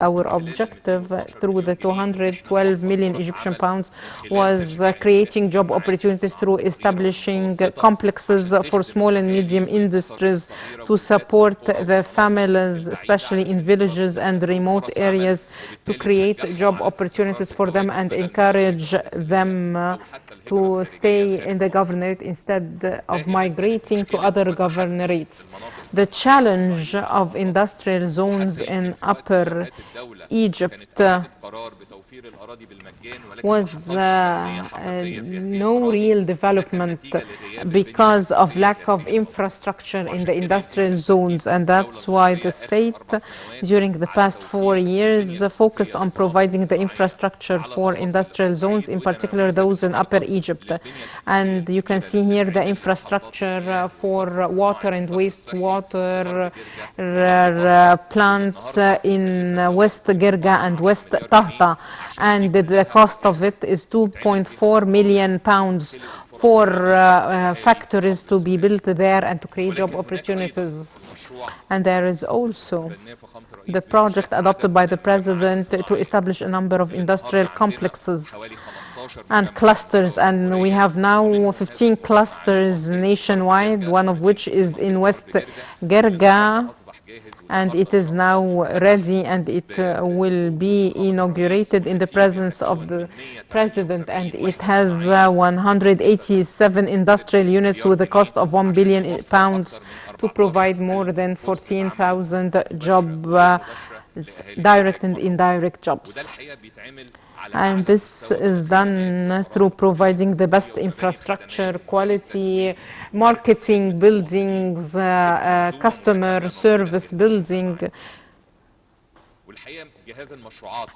Our objective through the 212 million Egyptian pounds was creating job opportunities through establishing complexes for small and medium industries to support the families, especially in villages and remote areas, to create job opportunities for them and encourage them to stay in the governorate instead of migrating to other governorates. The challenge of industrial zones in Upper Egypt was no real development because of lack of infrastructure in the industrial zones, and that's why the state during the past 4 years focused on providing the infrastructure for industrial zones, in particular those in Upper Egypt. And you can see here the infrastructure for water and wastewater plants in West Girga and West Tahta, and the cost of it is 2.4 million pounds for factories to be built there and to create job opportunities. And there is also the project adopted by the president to establish a number of industrial complexes and clusters, and we have now 15 clusters nationwide, one of which is in West Gerga, and it is now ready, and it will be inaugurated in the presence of the president, and it has 187 industrial units with a cost of 1 billion pounds to provide more than 14,000 jobs, direct and indirect jobs. And this is done through providing the best infrastructure, quality, marketing buildings, customer service building.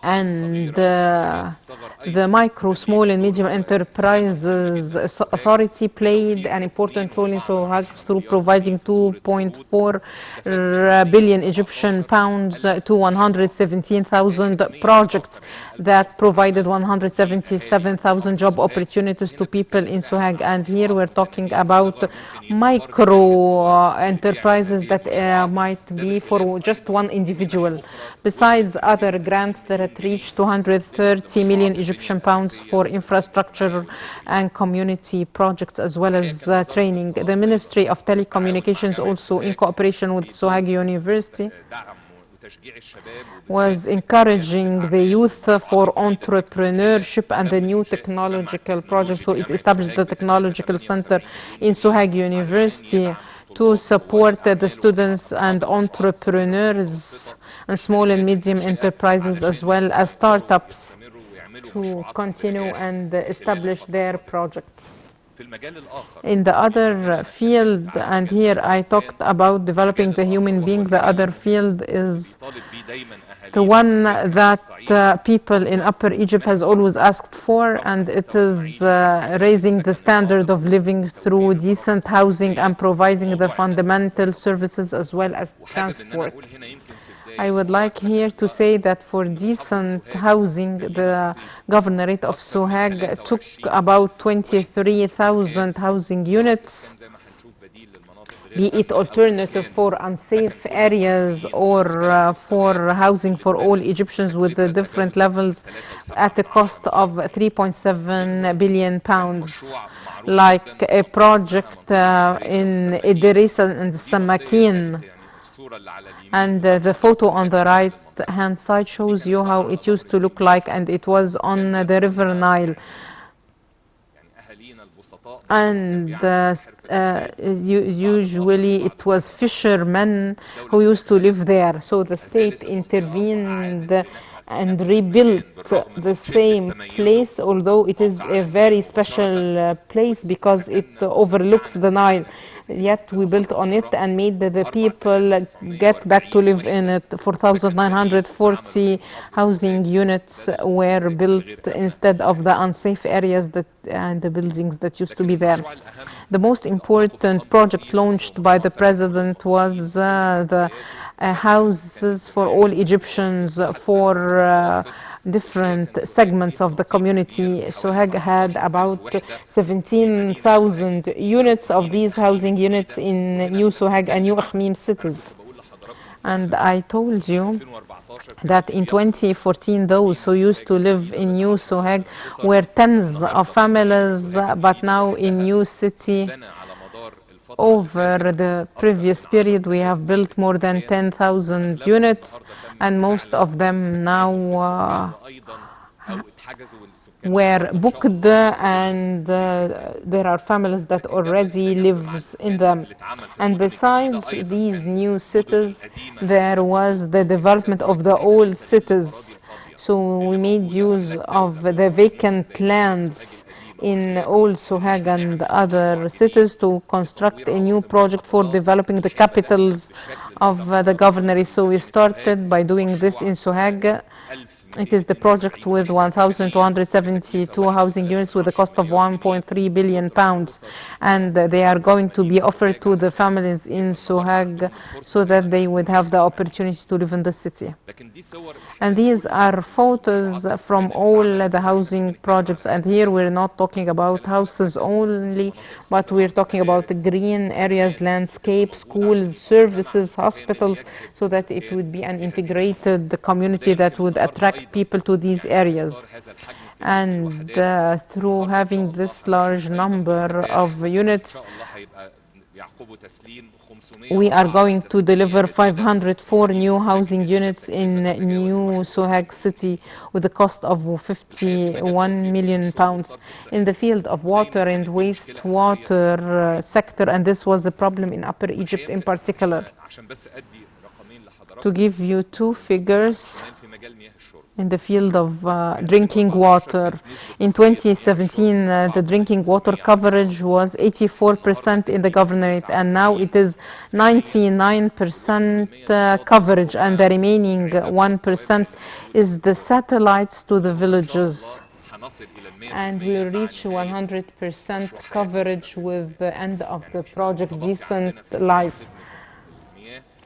And the micro, small and medium enterprises authority played an important role in Sohag through providing 2.4 billion Egyptian pounds to 117,000 projects that provided 177,000 job opportunities to people in Sohag. And here we're talking about micro enterprises that might be for just one individual, besides other grants that reached 230 million Egyptian pounds for infrastructure and community projects, as well as training. The Ministry of Telecommunications, also in cooperation with Sohag University, was encouraging the youth for entrepreneurship and the new technological projects. So it established the technological center in Sohag University to support the students and entrepreneurs and small and medium enterprises, as well as startups, to continue and establish their projects. In the other field, and here I talked about developing the human being, the other field is the one that people in Upper Egypt has always asked for, and it is raising the standard of living through decent housing and providing the fundamental services as well as transport. I would like here to say that for decent housing, the governorate of Sohag took about 23,000 housing units, be it alternative for unsafe areas or for housing for all Egyptians with the different levels, at a cost of 3.7 billion pounds. Like a project in Idris and Samakin. And the photo on the right hand side shows you how it used to look like, and it was on the River Nile. And usually it was fishermen who used to live there. So the state intervened and rebuilt the same place, although it is a very special place because it overlooks the Nile. Yet we built on it and made the people get back to live in it. 4,940 housing units were built instead of the unsafe areas and the buildings that used to be there. The most important project launched by the president was the houses for all Egyptians for different segments of the community. Sohag had about 17,000 units of these housing units in New Sohag and New Akhmim cities. And I told you that in 2014, those who used to live in New Sohag were tens of families, but now in New City, over the previous period, we have built more than 10,000 units, and most of them now were booked, and there are families that already lives in them. And besides these new cities, there was the development of the old cities. So we made use of the vacant lands in Old Sohag and other cities to construct a new project for developing the capitals of the governorate. So we started by doing this in Sohag. It is the project with 1,272 housing units with a cost of 1.3 billion pounds, and they are going to be offered to the families in Sohag so that they would have the opportunity to live in the city. And these are photos from all the housing projects, and here we're not talking about houses only, but we're talking about the green areas, landscape, schools, services, hospitals, so that it would be an integrated community that would attract people to these areas. And through having this large number of units, we are going to deliver 504 new housing units in New Sohag City with a cost of 51 million pounds in the field of water and wastewater sector, and this was a problem in Upper Egypt in particular. To give you two figures, in the field of drinking water. In 2017, the drinking water coverage was 84% in the governorate, and now it is 99% coverage, and the remaining 1% is the satellites to the villages. And we'll reach 100% coverage with the end of the project Decent Life.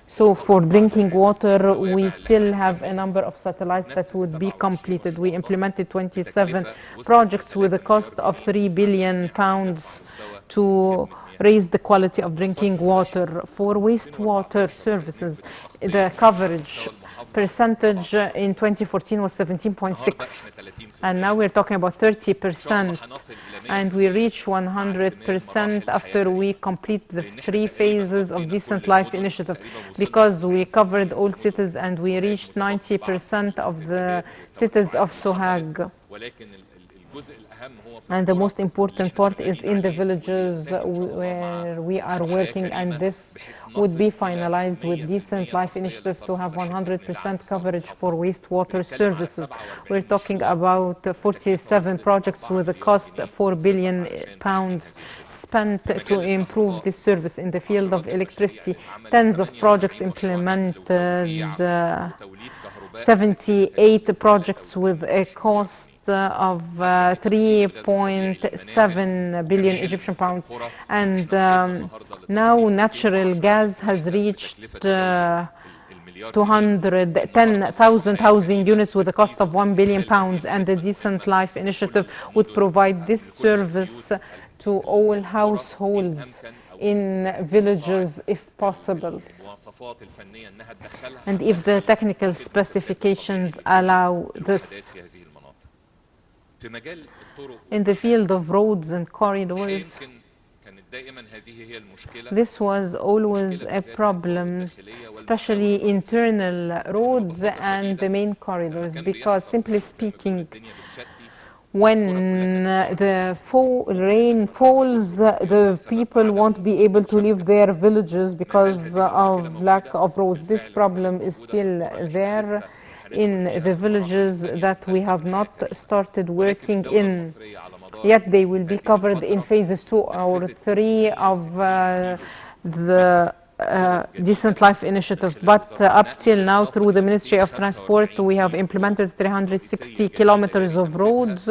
So for drinking water, we still have a number of satellites that would be completed. We implemented 27 projects with a cost of 3 billion pounds to raise the quality of drinking water. For wastewater services, the coverage percentage in 2014 was 17.6, and now we're talking about 30%, and we reach 100% after we complete the 3 phases of Decent Life initiative, because we covered all cities and we reached 90% of the cities of Sohag. And the most important part is in the villages where we are working, and this would be finalized with Decent Life initiative to have 100% coverage for wastewater services. We're talking about 47 projects with a cost of 4 billion pounds spent to improve this service. In the field of electricity, tens of projects implemented, 78 projects with a cost of 3.7 billion Egyptian pounds, and now natural gas has reached 210,000 housing units with a cost of 1 billion pounds, and the Decent Life initiative would provide this service to all households in villages if possible, and if the technical specifications allow this. In the field of roads and corridors, this was always a problem, especially internal roads and the main corridors, because simply speaking, when the rain falls, the people won't be able to leave their villages because of lack of roads. This problem is still there in the villages that we have not started working in, yet they will be covered in phases 2 or 3 of the Decent Life initiative. But up till now, through the Ministry of Transport, we have implemented 360 kilometers of roads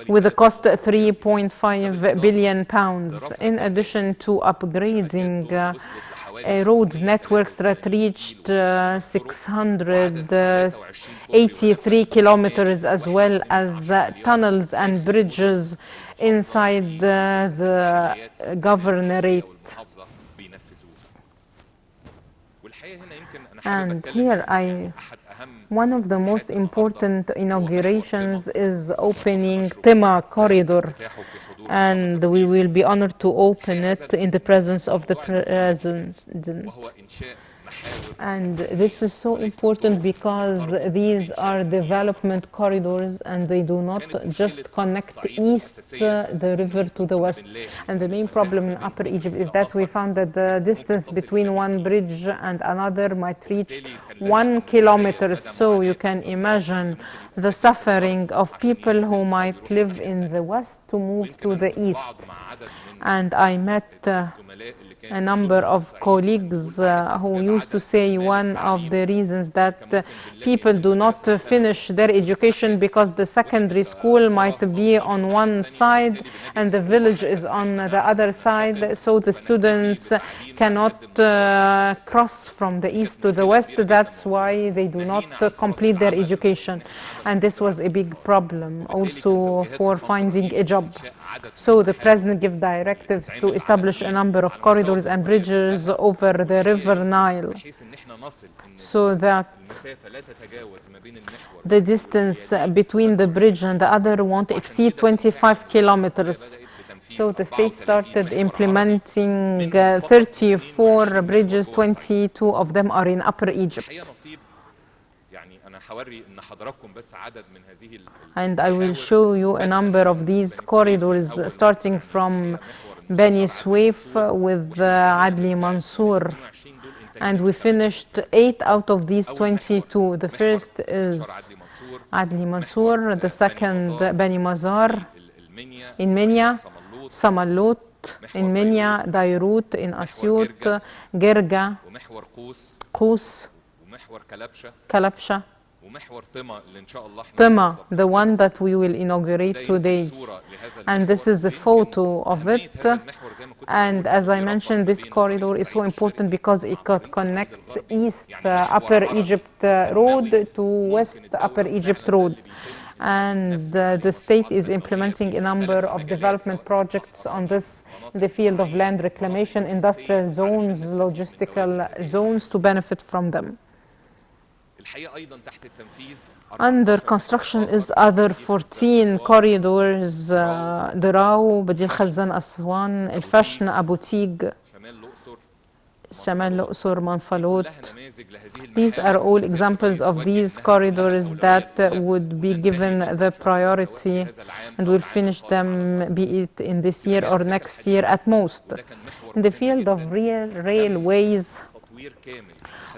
with a cost of 3.5 billion pounds, in addition to upgrading roads networks that reached 683 kilometers, as well as tunnels and bridges inside the governorate. And here one of the most important inaugurations is opening Tema corridor, and we will be honored to open it in the presence of the president. And this is so important because these are development corridors and they do not just connect east the river to the west. And the main problem in Upper Egypt is that we found that the distance between one bridge and another might reach 1 kilometer. So you can imagine the suffering of people who might live in the west to move to the east. And I met a number of colleagues who used to say one of the reasons that people do not finish their education because the secondary school might be on one side and the village is on the other side, so the students cannot cross from the east to the west. That's why they do not complete their education, and this was a big problem also for finding a job. So the president gave directives to establish a number of corridors and bridges over the river Nile so that the distance between the bridge and the other won't exceed 25 kilometers. So the state started implementing 34 bridges, 22 of them are in Upper Egypt. And I will show you a number of these corridors starting from Beni Suef with Adli Mansour. And we finished 8 out of these 22. The first is Adli Mansour, the second Beni Mazar in Minya, Samalot in Minya, Dairut in Asyut, Gerga, Qus, Kalabsha, Tema, the one that we will inaugurate today. And this is a photo of it. And as I mentioned, this corridor is so important because it connects east Upper Egypt Road to west Upper Egypt Road. And the state is implementing a number of development projects on this in the field of land reclamation, industrial zones, logistical zones to benefit from them. Under construction is other 14 corridors, Dirao, Badil Khazan, Aswan, El Fashn, Abu Tig, Shamal Luqsur, Manfalot. These are all examples of these corridors that would be given the priority, and we'll finish them, be it in this year or next year at most. In the field of railways,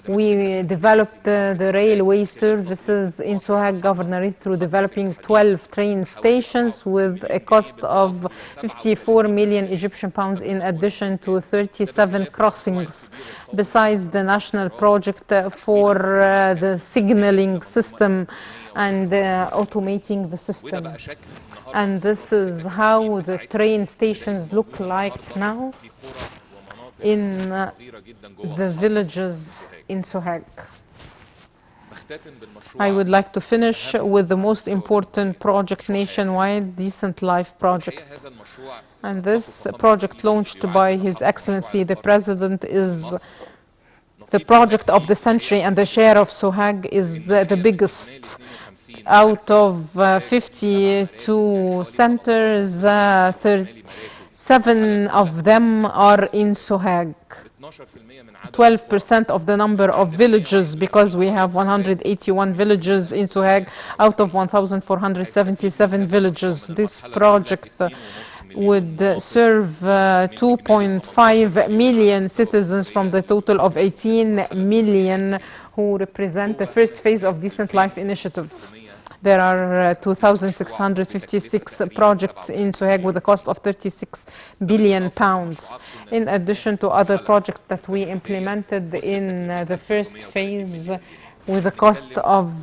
we developed the railway services in Sohag Governorate through developing 12 train stations with a cost of 54 million Egyptian pounds in addition to 37 crossings, besides the national project for the signaling system and automating the system. And this is how the train stations look like now in the villages in Sohag. I would like to finish with the most important project nationwide, Decent Life project. And this project launched by His Excellency the President is the project of the century, and the share of Sohag is the biggest. Out of 52 centers, 7 of them are in Sohag. 12% of the number of villages, because we have 181 villages in Sohag out of 1,477 villages. This project would serve 2.5 million citizens from the total of 18 million who represent the first phase of Decent Life initiative. There are 2,656 projects in Sohag with a cost of 36 billion pounds, in addition to other projects that we implemented in the first phase with a cost of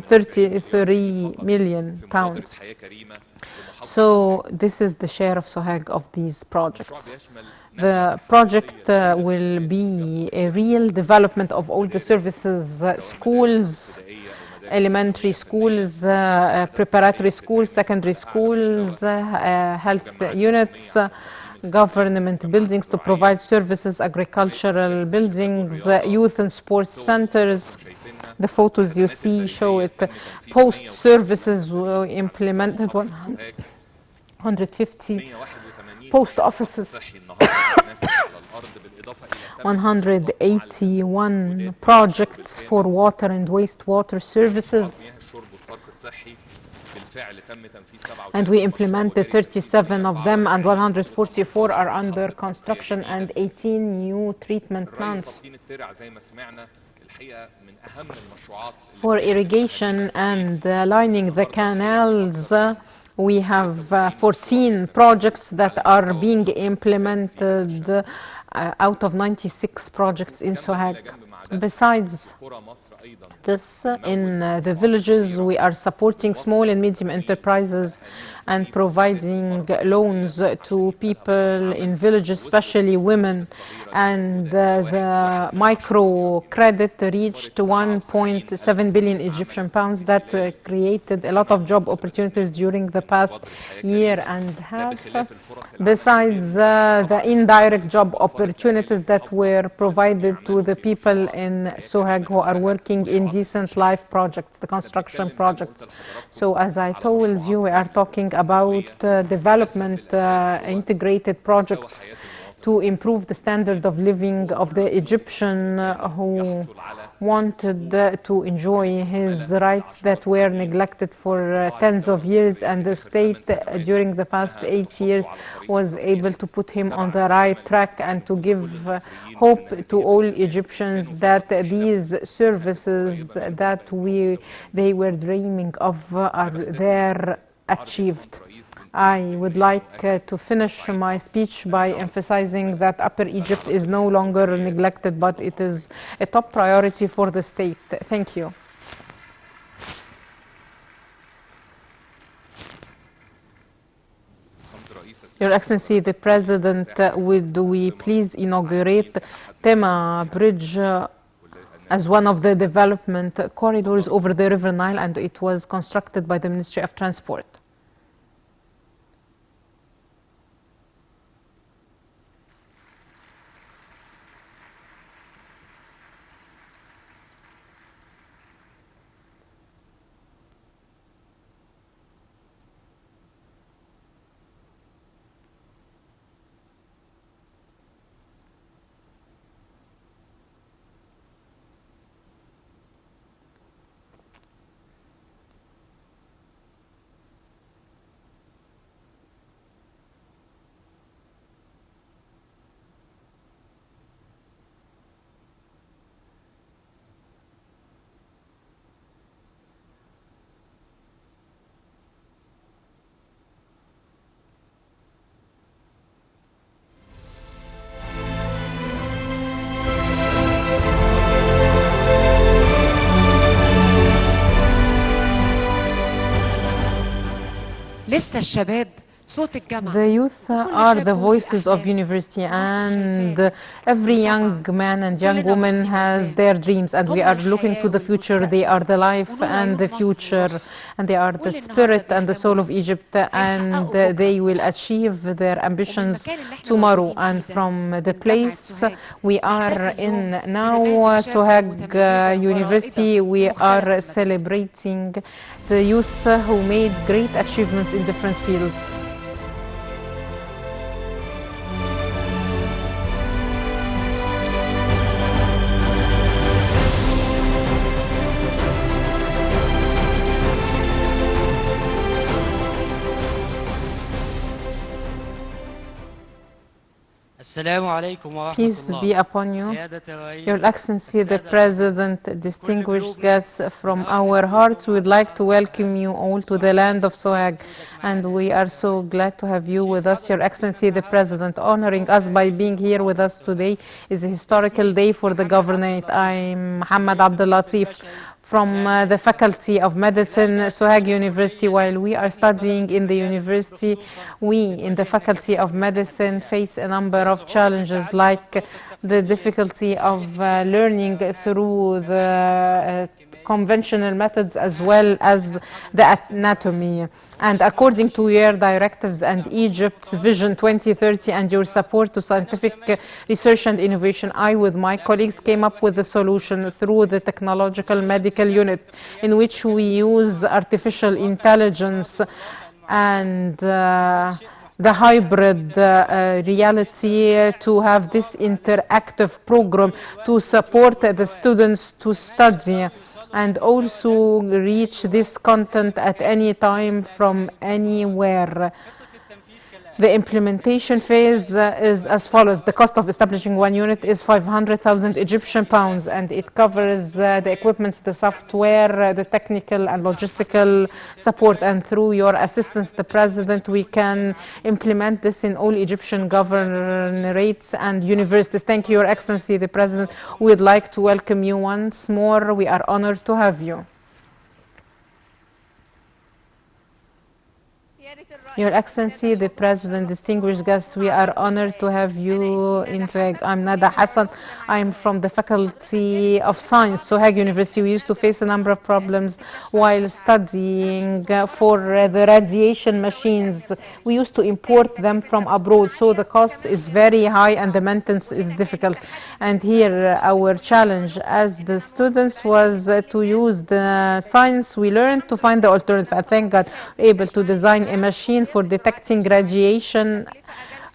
33 million pounds. So this is the share of Sohag of these projects. The project will be a real development of all the services, schools, elementary schools, preparatory schools, secondary schools, health units, government buildings to provide services, agricultural buildings, youth and sports centers. The photos you see show it. Post services implemented 150 post offices, 181 projects for water and wastewater services, and we implemented 37 of them, and 144 are under construction, and 18 new treatment plants. For irrigation and lining the canals, we have 14 projects that are being implemented out of 96 projects in Sohag. Besides this, in the villages, we are supporting small and medium enterprises and providing loans to people in villages, especially women. And the microcredit reached 1.7 billion Egyptian pounds that created a lot of job opportunities during the past year and a half. Besides the indirect job opportunities that were provided to the people in Sohag who are working in decent life projects, the construction projects. So as I told you, we are talking about development integrated projects to improve the standard of living of the Egyptian who wanted to enjoy his rights that were neglected for tens of years, and the state during the past 8 years was able to put him on the right track and to give hope to all Egyptians that these services that they were dreaming of are there achieved. I would like to finish my speech by emphasizing that Upper Egypt is no longer neglected, but it is a top priority for the state. Thank you. Your Excellency, the President, would we please inaugurate Tema Bridge as one of the development corridors over the River Nile, and it was constructed by the Ministry of Transport. لسه الشباب The youth are the voices of university, and every young man and young woman has their dreams, and we are looking to the future. They are the life and the future, and they are the spirit and the soul of Egypt, and they will achieve their ambitions tomorrow. And from the place we are in now, Sohag University, we are celebrating the youth who made great achievements in different fields. Peace be upon you. Your Excellency, the President, distinguished guests from our hearts, we would like to welcome you all to the land of Sohag, and we are so glad to have you with us. Your Excellency, the President, honoring us by being here with us today is a historical day for the governorate. I'm Mohammed Abdel Latif from the Faculty of Medicine, Sohag University. While we are studying in the university, we in the Faculty of Medicine face a number of challenges, like the difficulty of learning through the conventional methods as well as the anatomy. And according to your directives and Egypt's Vision 2030 and your support to scientific research and innovation, I, with my colleagues, came up with a solution through the Technological Medical Unit, in which we use artificial intelligence and the hybrid reality to have this interactive program to support the students to study and also reach this content at any time from anywhere. The implementation phase is as follows. The cost of establishing one unit is 500,000 Egyptian pounds, and it covers the equipment, the software, the technical and logistical support. And through your assistance, the President, we can implement this in all Egyptian governorates and universities. Thank you, Your Excellency, the President. We'd like to welcome you once more. We are honored to have you. Your Excellency, the President, distinguished guests, we are honored to have you in Sohag. I'm Nada Hassan. I'm from the Faculty of Science, Sohag University. We used to face a number of problems while studying for the radiation machines. We used to import them from abroad, so the cost is very high and the maintenance is difficult. And here our challenge as the students was to use the science we learned to find the alternative. And thank God, able to design a machine for detecting radiation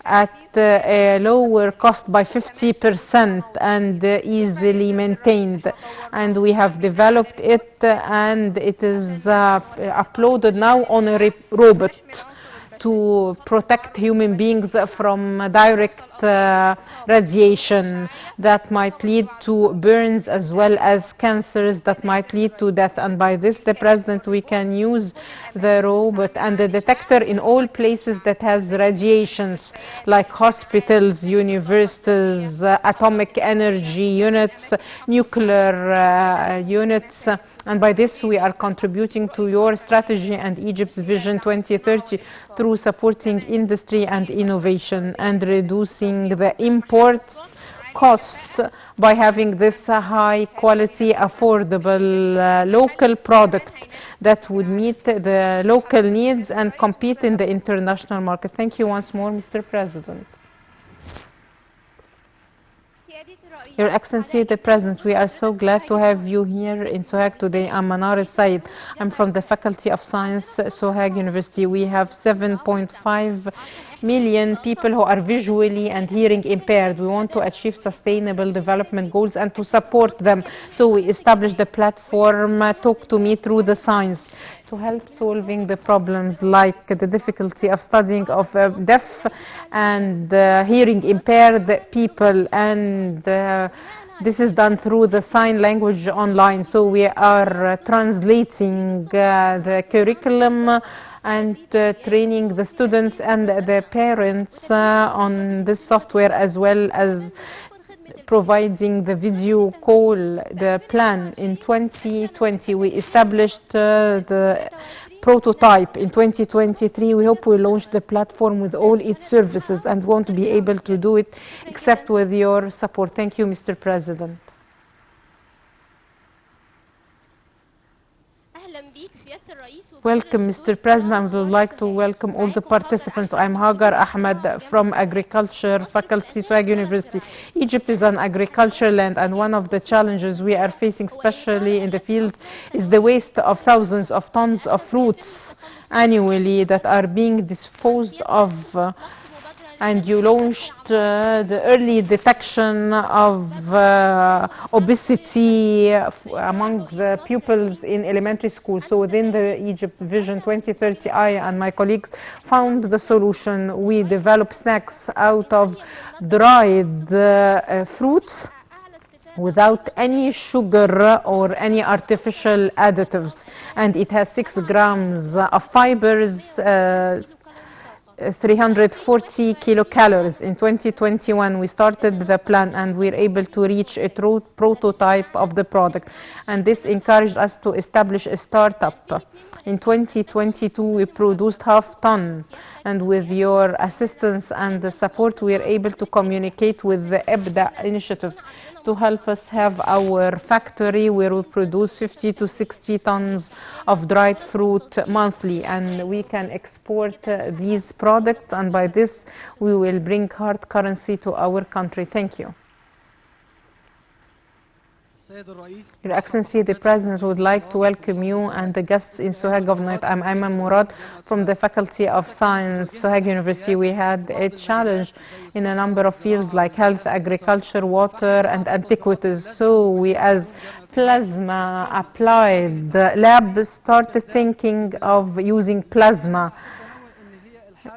at a lower cost by 50% and easily maintained. And we have developed it and it is uploaded now on a robot to protect human beings from direct radiation that might lead to burns as well as cancers that might lead to death. And by this, the President, we can use the robot and the detector in all places that has radiations, like hospitals, universities, atomic energy units, nuclear units. And by this, we are contributing to your strategy and Egypt's Vision 2030 through supporting industry and innovation and reducing the import cost by having this high quality, affordable local product that would meet the local needs and compete in the international market. Thank you once more, Mr. President. Your Excellency, the President, we are so glad to have you here in Sohag today. I'm Manar Said. I'm from the Faculty of Science, Sohag University. We have 7.5 million people who are visually and hearing impaired. We want to achieve sustainable development goals and to support them. So we established the platform Talk to Me Through the Science to help solving the problems like the difficulty of studying of deaf and hearing impaired people, and this is done through the sign language online. So we are translating the curriculum and training the students and the parents on this software, as well as providing the video call. The plan in 2020, we established the prototype. In 2023, we hope we launch the platform with all its services and won't be able to do it except with your support. Thank you, Mr. President. Welcome, Mr. President. I would like to welcome all the participants. I'm Hagar Ahmed from Agriculture Faculty, Sohag University. Egypt is an agricultural land, and one of the challenges we are facing, especially in the fields, is the waste of thousands of tons of fruits annually that are being disposed of. And you launched the early detection of obesity among the pupils in elementary school. So within the Egypt Vision 2030, I and my colleagues found the solution. We developed snacks out of dried fruits without any sugar or any artificial additives. And it has 6 grams of fibers, 340 kilocalories. In 2021, we started the plan and we're able to reach a true prototype of the product. And this encouraged us to establish a startup. In 2022, we produced half ton. And with your assistance and the support, we are able to communicate with the EBDA initiative to help us have our factory where we produce 50 to 60 tons of dried fruit monthly, and we can export these products, and by this we will bring hard currency to our country. Thank you. Your Excellency, the President would like to welcome you and the guests in Sohag Governorate. I'm Ayman Murad from the Faculty of Science, Sohag University. We had a challenge in a number of fields like health, agriculture, water, and antiquities. So we, as plasma applied lab, started thinking of using plasma.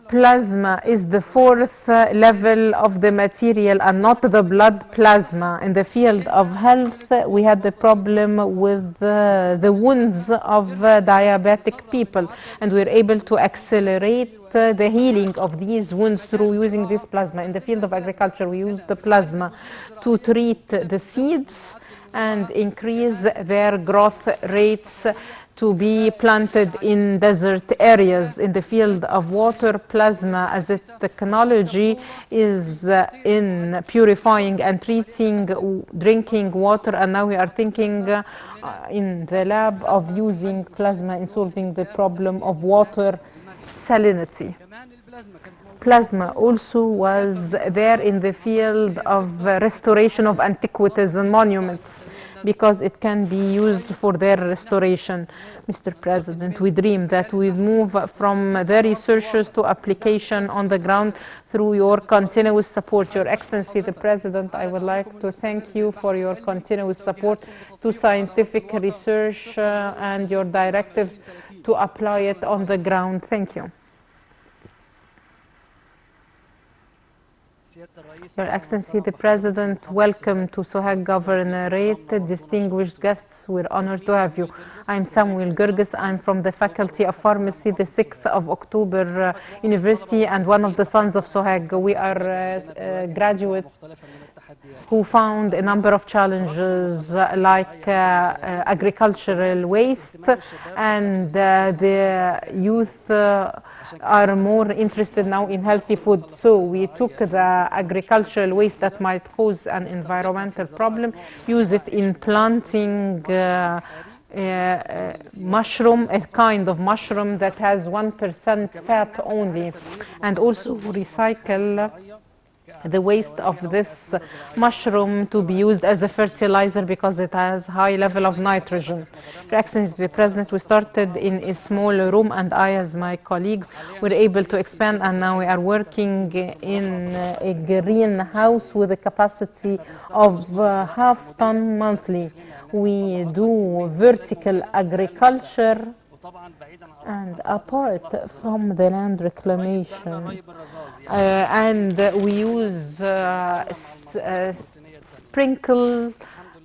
Plasma is the fourth level of the material and not the blood plasma. In the field of health, we had the problem with the wounds of diabetic people, and we were able to accelerate the healing of these wounds through using this plasma. In the field of agriculture, we used the plasma to treat the seeds and increase their growth rates to be planted in desert areas. In the field of water, plasma as a technology is in purifying and treating drinking water, and now we are thinking in the lab of using plasma in solving the problem of water salinity. Plasma also was there in the field of restoration of antiquities and monuments, because it can be used for their restoration. Mr. President, we dream that we move from the researchers to application on the ground through your continuous support. Your Excellency, the President, I would like to thank you for your continuous support to scientific research and your directives to apply it on the ground. Thank you. Your Excellency, the President, welcome to Sohag Governorate. Distinguished guests, we're honored to have you. I'm Samuel Gurgis. I'm from the Faculty of Pharmacy, the 6th of October University, and one of the sons of Sohag. We are graduates who found a number of challenges like agricultural waste, and the youth are more interested now in healthy food. So we took the agricultural waste that might cause an environmental problem, use it in planting mushroom, a kind of mushroom that has 1% fat only, and also recycle the waste of this mushroom to be used as a fertilizer because it has high level of nitrogen. Your Excellency, the President, we started in a small room, and I, as my colleagues, were able to expand, and now we are working in a greenhouse with a capacity of half ton monthly. We do vertical agriculture, and apart from the land reclamation, and we use sprinkle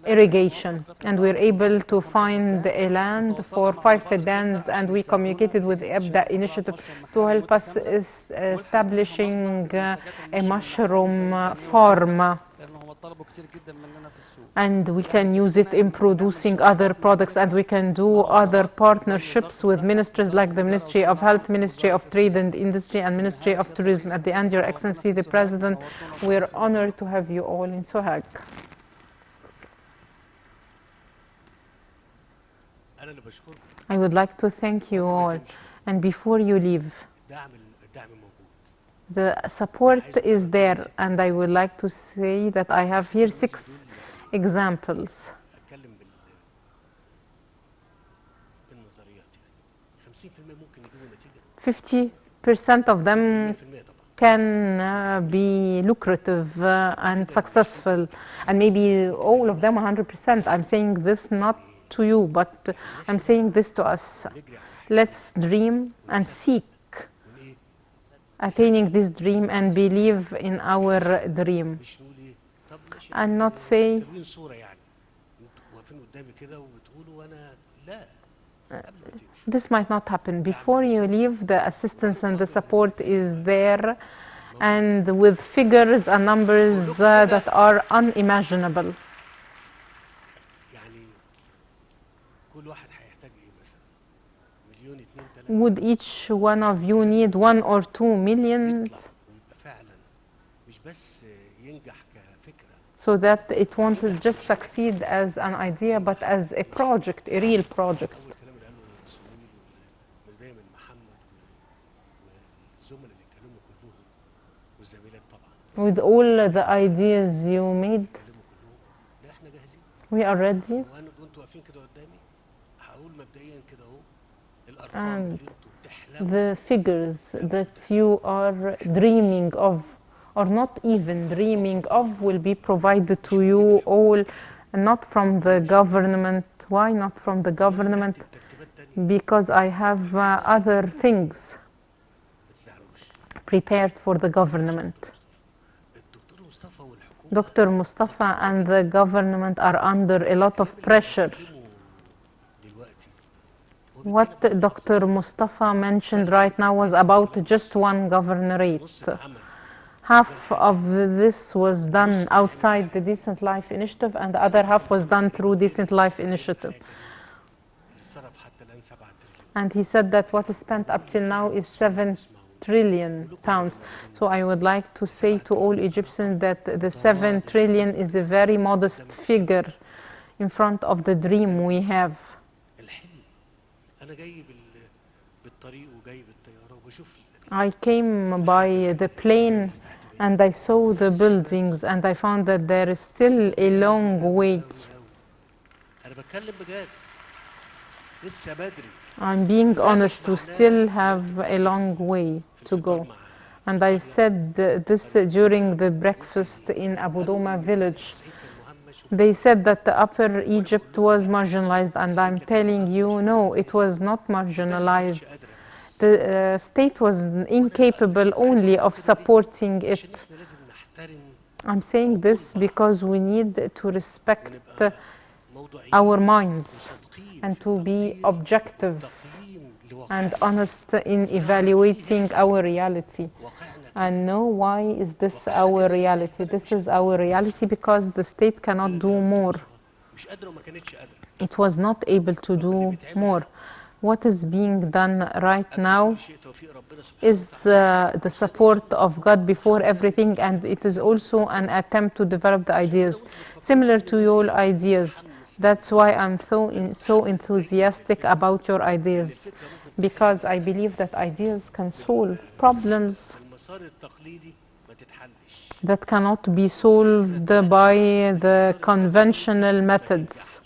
irrigation, and we're able to find a land for 5 fedans, and we communicated with the EBDA initiative to help us establishing a mushroom farm, and we can use it in producing other products, and we can do other partnerships with ministries like the Ministry of Health, Ministry of Trade and Industry, and Ministry of Tourism. At the end, Your Excellency, the President, we're honored to have you all in Sohag. I would like to thank you all, and before you leave, the support is there, and I would like to say that I have here 6 examples. 50% of them can be lucrative and successful, and maybe all of them 100%. I'm saying this not to you, but I'm saying this to us. Let's dream and seek attaining this dream and believe in our dream, and not say this might not happen. Before you leave, the assistance and the support is there, and with figures and numbers that are unimaginable. Would each one of you need 1 or 2 million? so that it won't just succeed as an idea but as a project, a real project. اول كلام اللي قاله سمير والبدايه من محمد والزملاء اللي اتكلموا كلهم والزميلات طبعا. With all the ideas you made, اتكلموا كلهم. لا احنا جاهزين. we are ready. وانتوا واقفين كده قدامي هقول مبدئيا كده اهو الارقام اللي انتوا بتحلموا. The figures that you are dreaming of, or not even dreaming of, will be provided to you all, not from the government. Why not from the government? Because I have other things prepared for the government. Dr. Mustafa and the government are under a lot of pressure. What Dr. Mustafa mentioned right now was about just one governorate. Half of this was done outside the Decent Life Initiative, and the other half was done through Decent Life Initiative. And he said that what is spent up till now is 7 trillion pounds. So I would like to say to all Egyptians that the 7 trillion is a very modest figure in front of the dream we have. I came by the plane and I saw the buildings and I found that there is still a long way. I'm being honest, we still have a long way to go. And I said this during the breakfast in Abu Doma village. They said that the Upper Egypt was marginalized, and I'm telling you, no, it was not marginalized. The state was incapable only of supporting it. I'm saying this because we need to respect our minds and to be objective and honest in evaluating our reality. And know why is this our reality? This is our reality because the state cannot do more. It was not able to do more. What is being done right now is the support of God before everything, and it is also an attempt to develop the ideas similar to your ideas. That's why I'm so enthusiastic about your ideas, because I believe that ideas can solve problems that cannot be solved by the conventional methods.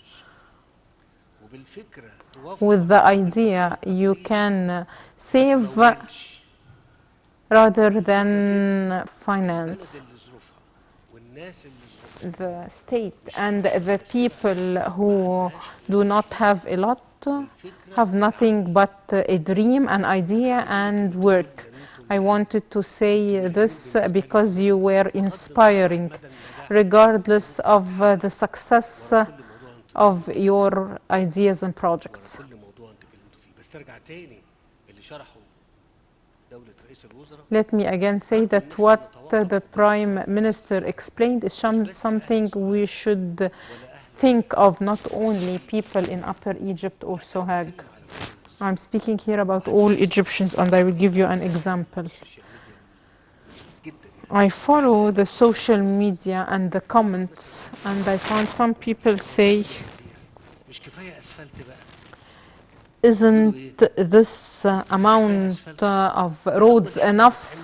With the idea, you can save rather than finance. The state and the people who do not have a lot have nothing but a dream, an idea, and work. I wanted to say this because you were inspiring, regardless of the success of your ideas and projects. Let me again say that what the Prime Minister explained is something we should think of, not only people in Upper Egypt or Sohag. I'm speaking here about all Egyptians, and I will give you an example. I follow the social media and the comments, and I found some people say, isn't this amount of roads enough?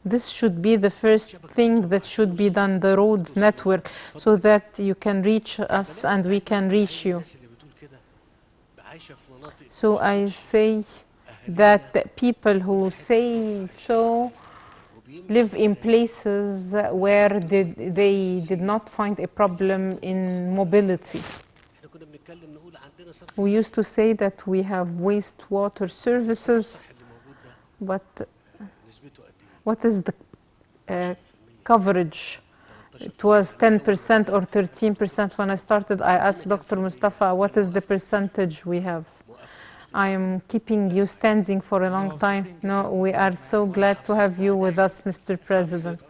This should be the first thing that should be done, the roads network, so that you can reach us and we can reach you. So I say that people who say so live in places where they did not find a problem in mobility. We used to say that we have wastewater services, but what is the coverage? It was 10% or 13% when I started. I asked Dr. Mustafa, what is the percentage we have? I am keeping you standing for a long time. No, we are so glad to have you with us, Mr. President.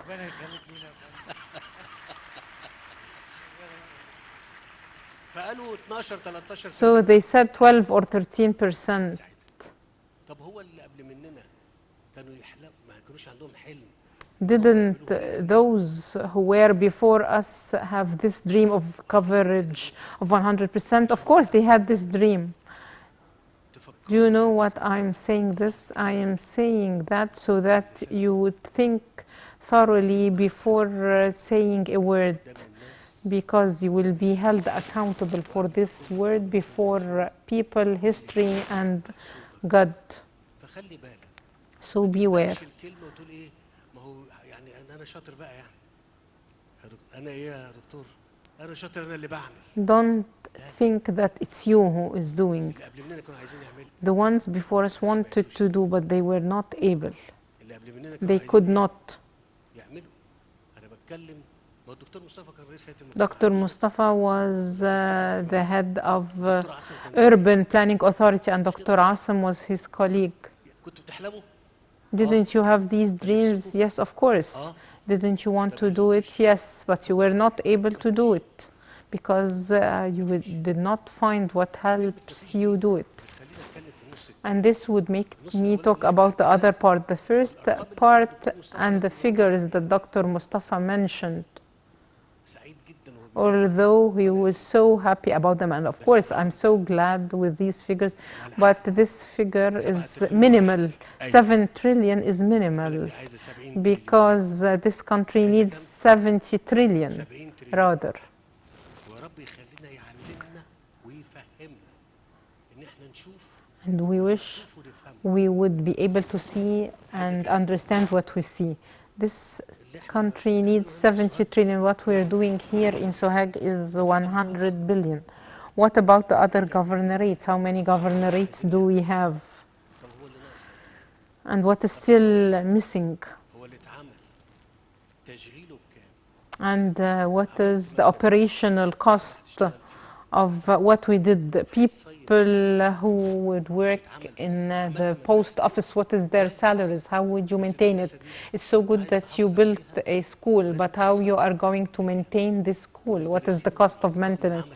So they said 12 or 13%. Didn't those who were before us have this dream of coverage of 100%? Of course, they had this dream. Do you know what I'm saying this? I am saying that so that you would think thoroughly before saying a word, because you will be held accountable for this word before people, history, and God. فخلي بالك So beware. تقبلش الكلمه وتقول ايه ما هو يعني انا شاطر بقى يعني انا ايه يا دكتور انا شاطر انا اللي بعمل Don't think that it's you who is doing. اللي قبل مننا كانوا عايزين يعملوا The ones before us wanted to do, but they were not able. اللي قبل مننا They كانوا could عايزين not. يعملوا انا بتكلم ما هو الدكتور مصطفى كان رئيس هيئه Dr. المجتمعات Mustafa was the head of دكتور عاصم كان Urban Planning Authority, and Dr. Asim was his colleague. كنتوا بتحلموا Didn't you have these dreams? Yes, of course. Didn't you want to do it? Yes, but you were not able to do it because you did not find what helps you do it. خلينا نتكلم في النص And this would make me talk about the other part. The first part and the figures that Dr. Mustafa mentioned, سعيد جدا although he was so happy about them. And of course, I'm so glad with these figures, but this figure is minimal. 7 trillion is minimal عايزه 70 because this country needs 70 trillion 70 تريليون rather. ورب يخلينا يعلمنا ويفهمنا ان احنا نشوف And we wish ونفهم we would be able to see and understand what we see. This country needs 70 trillion. What we're doing here in Sohag is 100 billion. What about the other governorates? How many governorates do we have? طب هو اللي ناقص And what is still missing? هو اللي اتعمل تشغيله بكام And what is the operational cost of what we did? People who would work in the post office, what is their salaries? How would you maintain it? It's so good that you built a school, but how you are going to maintain this school? What is the cost of maintenance?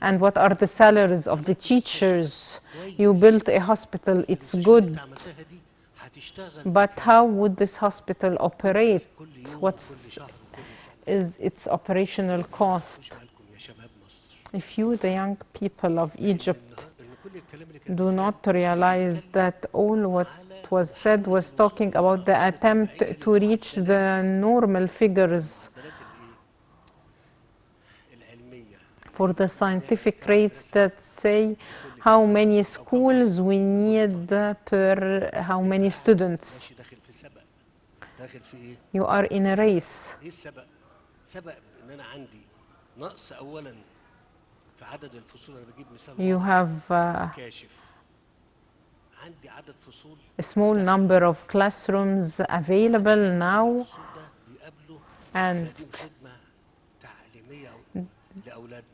And what are the salaries of the teachers? You built a hospital, it's good, انت عملتها دي هتشتغل but how would this hospital operate? كل يوم What وكل شهر وكل سنه is its operational cost? مش بالكم يا شباب مصر If you, the young people of Egypt, ان كل الكلام اللي كان do not realize that all what was said was talking about the attempt to reach the normal figures العلميه for the scientific rates that say how many schools we need per how many students. ماشي داخل في سبق داخل في ايه You are in a race. ايه السبق سبق ان انا عندي نقص اولا في عدد الفصول انا بجيب مثال You واضح have كاشف عندي عدد فصول a small number of classrooms available now, الفصول ده بيقابلوا and تقديم خدمه تعليميه لاولادنا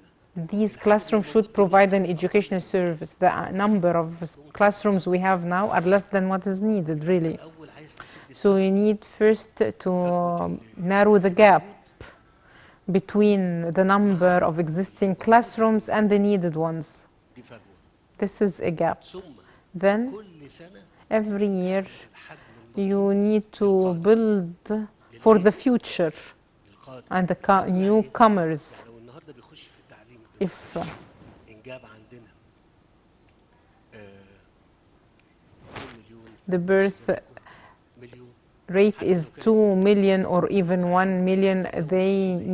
these classrooms should provide an educational service. The number of classrooms we have now are less than what is needed, really. الاول عايز تسد So you need first to narrow the gap between the number of existing classrooms and the needed ones. دي فجوه This is a gap. ثم Then كل سنه every year الحجم you need to build for the future القادم and the newcomers. لو النهارده بيخش في التعليم If انجاب عندنا 2 مليون the birth مليون rate is 2 million or even 1 million,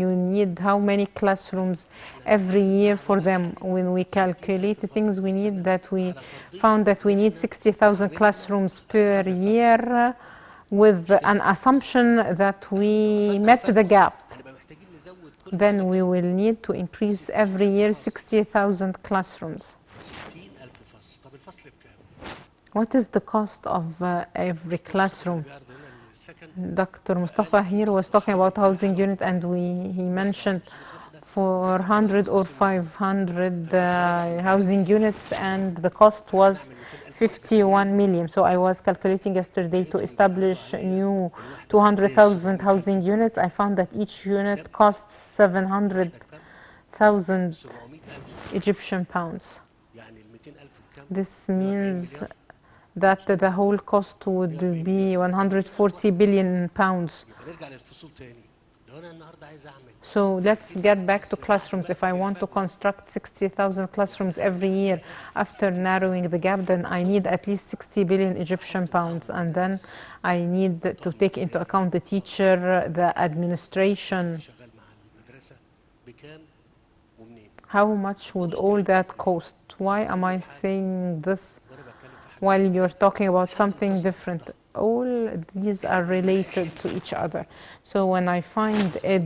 you need how many classrooms every year for them? When we calculate the things we need, that we found that we need 60,000 classrooms per year, with an assumption that we met the gap. هنبقى محتاجين نزود كل Then we will need to increase every year 60,000 classrooms. 60,000 فصل طب الفصل بكام؟ What is the cost of every classroom? بيعرض هنا السكن Dr. Mustafa here was talking about housing unit, and he mentioned 400 or 500 housing units, and the cost was 51 million. So I was calculating yesterday to establish new 200,000 housing units. I found that each unit costs 700,000 700,000 Egyptian pounds. يعني ال 200,000 بكام؟ This means that the whole cost would be 140 billion pounds. يبقى نرجع للفصول تاني. لو انا النهارده عايز اعمل So let's get back to classrooms. If I want to construct 60,000 classrooms every year after narrowing the gap, then I need at least 60 billion Egyptian pounds. And then I need to take into account the teacher, the administration. شغال مع المدرسه بكام ومنين؟ How much would all that cost? Why am I saying this وانا بتكلم في حاجه while you're talking about something different? All these are related to each other. So when I find a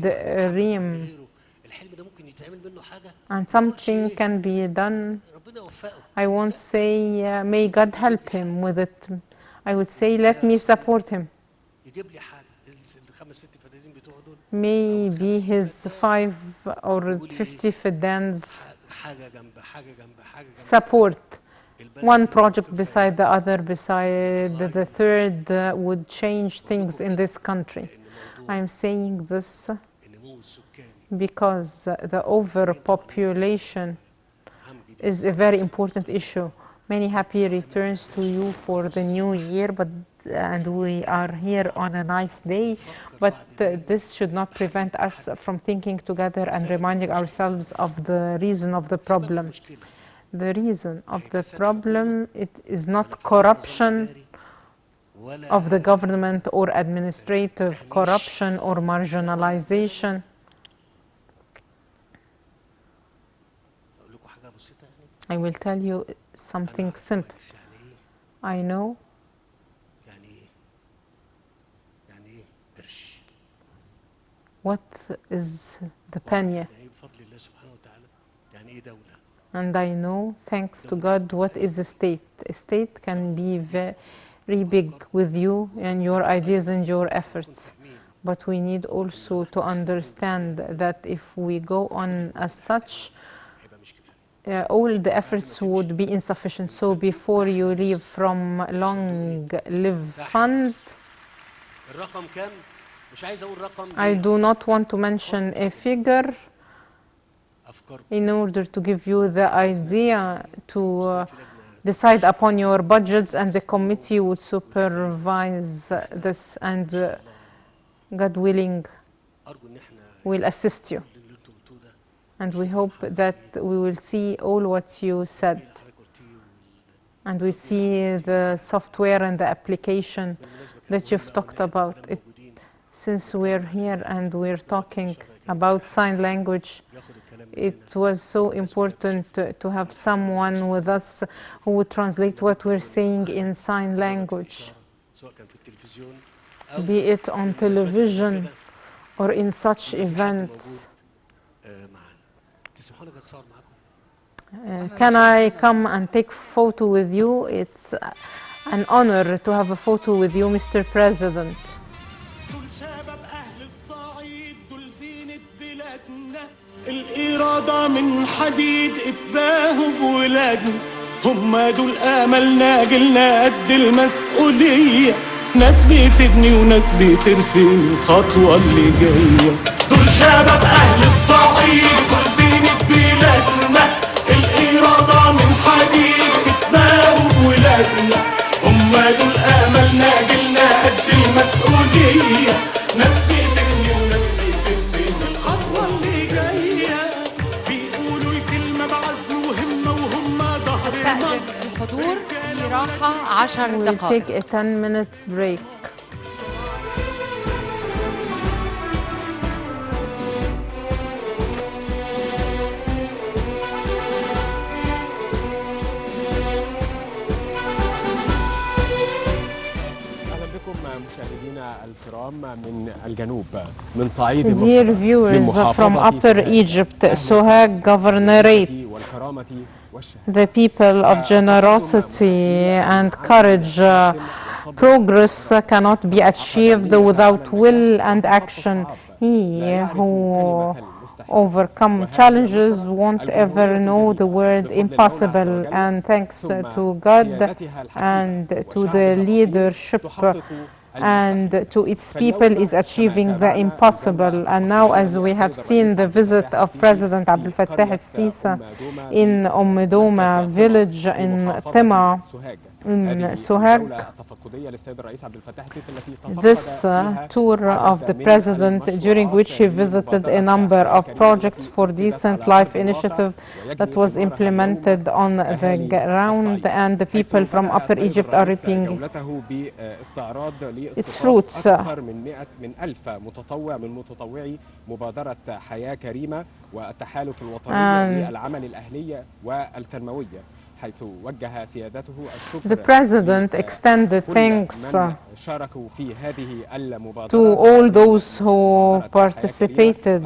dream غيره الحلم ده ممكن يتعمل منه حاجه and something can be done, ربنا يوفقه. I won't say may God help him with it. I would say let me support him. يجيب لي حاجه الخمس ست فدادين بتوعه دول Maybe his 5 or 50 fidans حاجه جنب حاجه جنب حاجه جنب support one project beside the other, beside the third, would change things in this country. I'm saying this النمو السكاني because the overpopulation عام جديد is a very important issue. Many happy returns to you for the new year, and we are here on a nice day, but this should not prevent us from thinking together and reminding ourselves of the reason of the problem. مشكله The reason of the problem, it is not corruption ولا of the government or administrative corruption or marginalization. اقول لكم حاجه بسيطه يعني I will tell you something simple. كويس يعني ايه I know يعني ايه يعني ايه قرش what is the penny, يعني ايه بفضل الله سبحانه وتعالى يعني ايه دوله and I know, thanks to God, what is a state. A state can be very big with you and your ideas and your efforts. But we need also to understand that if we go on as such, هيبقى مش كفايه all the efforts would be insufficient. So before you leave from long live fund, الرقم كام مش عايز اقول رقم I ليه؟ do not want to mention a figure افكار in order to give you the idea to decide upon your budgets, and the committee would supervise this, and God willing ارجو ان احنا will assist you. اللي انتوا قلتوه ده And we hope that we will see all what you said, اللي حضرتك قلتيه and we see the software and the application that you've talked about. موجودين Since we're here and we're talking about sign language, ياخد الكلام it was so important to have someone with us who would translate what we're saying in sign language, سواء كان في التلفزيون او be it on television or in such حد events. موجود معانا تسمحوا لي اتصور معاكم Can I come and take photo with you? It's an honor to have a photo with you, Mr. President. دول شباب أهل الصعيد دول زينة بلادنا الإرادة من حديد إباهم بولادنا هم دول آملنا جيلنا قد المسؤولية ناس بتبني وناس بترسم الخطوة اللي جاية دول شباب أهل الصعيد دول زينة بلادنا الإرادة من حديد إباهم بولادنا هم دول آملنا جيلنا قد المسؤولية ناس بتبني وناس بترسم الخطوة اللي جاية بيقولوا الكلمة بعزم وهمة وهم ظهر أستأذن مصر الحضور في راحة 10 We'll دقائق. take a 10 minutes break. اهلا بكم مشاهدينا الكرام من الجنوب من صعيد Dear مصر من viewers from محافظة Upper سوهاج. Egypt, أهل Sohag Governorate, والكرامة والشهادة. the people of generosity and courage, progress cannot be achieved without will and action. He who overcome challenges won't ever know the word impossible, and thanks to God and to the leadership and to its people is achieving the impossible. And now, as we have seen the visit of President Abdel Fattah al-Sisi in Doma village in Tema, in Sohag. This tour of the President, during which he visited a number of projects for decent life initiative that was implemented on the ground, and the people from Upper Egypt are reaping its fruits. مبادرة حياة كريمة والتحالف الوطني للعمل الأهلية والتنموية حيث وجه سيادته الشكر The President extended thanks شاركوا في هذه المبادرة to all those who participated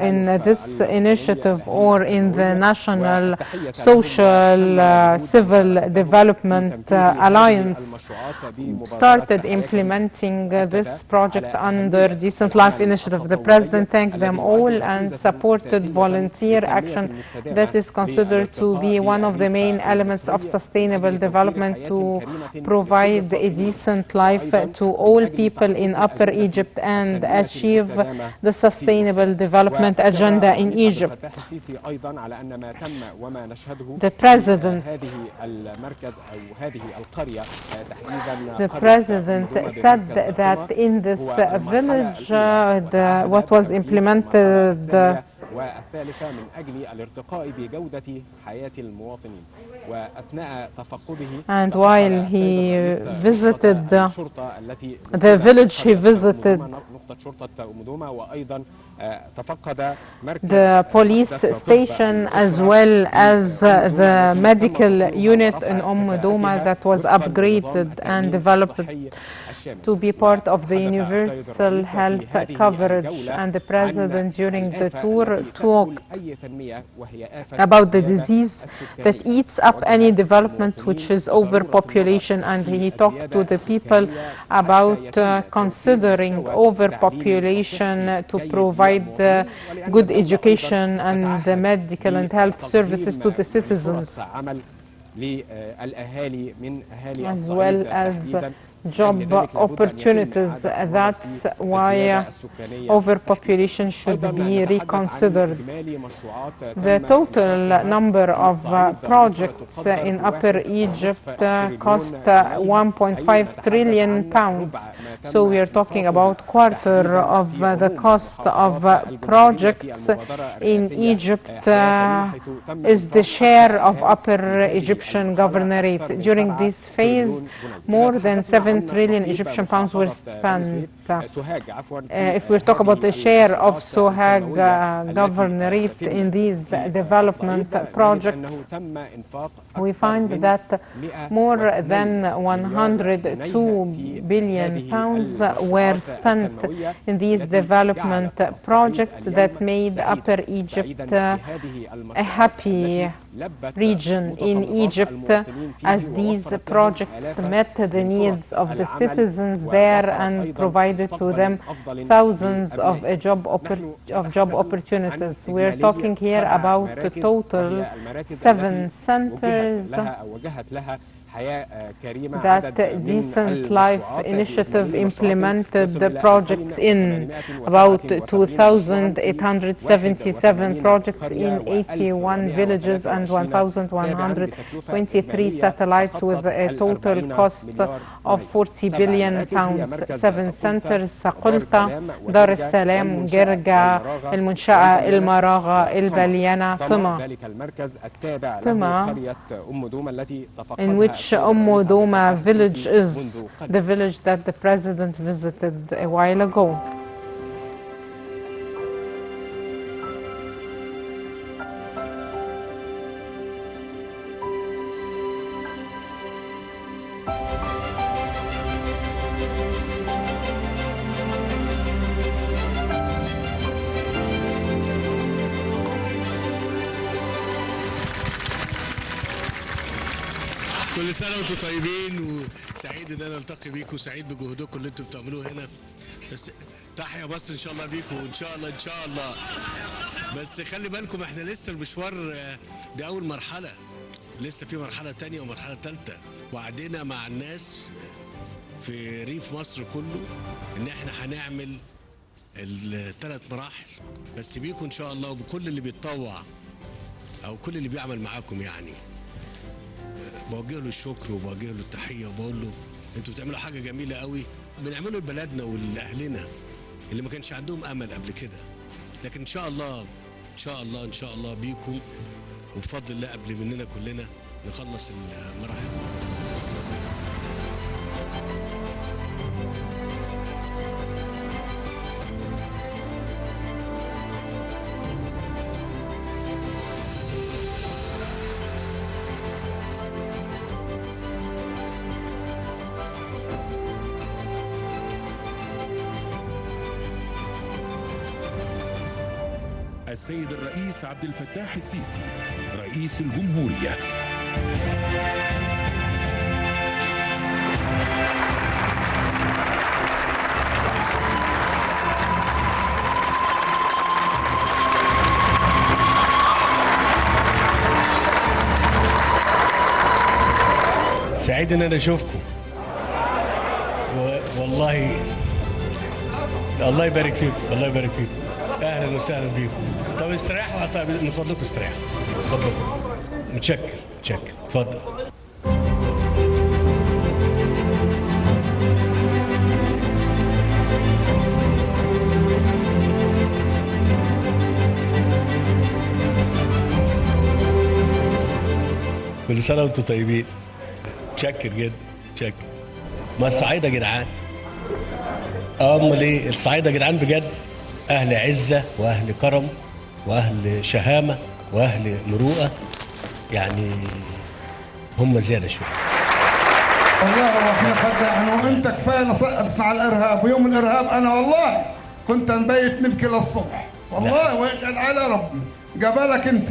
in this initiative or in the National Social Civil Development Alliance started implementing this project under Decent Life Initiative. The President thanked them all and supported volunteer action that is considered to be one of the main elements of sustainable development to provide a decent life to all people in Upper Egypt and achieve the sustainable development agenda in Egypt. The President said that in this village what was implemented والثالثة من أجل الارتقاء بجودة حياة المواطنين وأثناء تفقده and while he visited the village he visited نقطة شرطة أمدومة وأيضا تفقد the police station as well as the medical unit in Doma that was upgraded and developed to be part of the universal health coverage. And the President during the tour talked about the disease that eats up any development, which is overpopulation, and he talked to the people about considering overpopulation to provide good education and the medical and health services to the citizens, as well as job opportunities. That's why overpopulation should be reconsidered. The total number of projects in Upper Egypt cost 1.5 trillion pounds. So we are talking about quarter of the cost of projects in Egypt is the share of Upper Egyptian governorates. During this phase, more than 7 trillion Egyptian pounds were spent. If we talk about the share of Sohag governorate in these development projects, we find that more than 102 billion pounds were spent in these development projects that made Upper Egypt a happy region in Egypt, as these projects met the needs of the citizens there and provided to them thousands of job opportunities. We are talking here about a total 7 centers that Decent Life Initiative implemented the projects in, about 2,877 projects in 81 villages and 1,123 satellites with a total cost of 40 billion pounds. 7 centers: سقلطة، دار السلام، جرجا، المنشأة، المراغة، البليانة، طمة. In which Doma village is the village that the President visited a while ago. كل سنة وانتم طيبين، وسعيد ان انا التقي بيكم، وسعيد بجهودكم اللي انتم بتعملوه هنا. بس تحيا مصر ان شاء الله بيكم، وان شاء الله ان شاء الله. بس خلي بالكم احنا لسه المشوار دي اول مرحلة، لسه في مرحلة تانية ومرحلة تالتة، وعدينا مع الناس في ريف مصر كله ان احنا هنعمل ال3 مراحل، بس بيكم ان شاء الله وبكل اللي بيتطوع او كل اللي بيعمل معاكم يعني. بوجه له الشكر وبوجه له التحيه وبقول له انتوا بتعملوا حاجه جميله قوي، بنعمله لبلدنا ولاهلنا اللي ما كانش عندهم امل قبل كده. لكن ان شاء الله ان شاء الله ان شاء الله بيكم وبفضل الله قبل مننا كلنا نخلص المراحل. السيد الرئيس عبد الفتاح السيسي رئيس الجمهورية. سعيد ان انا اشوفكم والله. الله يبارك فيكم، الله يبارك فيكم. اهلا وسهلا بيكم. طب استريحوا، طيب من فضلكم استريحوا، اتفضل. متشكر متشكر، اتفضل. كل سنه وانتم طيبين. متشكر جدا، متشكر. ما الصعايده يا جدعان، امال ايه؟ الصعايده يا جدعان بجد اهل عزه واهل كرم واهل شهامه واهل مروءه، يعني هم زياده شويه. والله واحنا خدعنا وانت كفايه نصرفنا على الارهاب، ويوم الارهاب انا والله كنت نبيت نبكي للصبح والله، ويشهد على ربي قبلك انت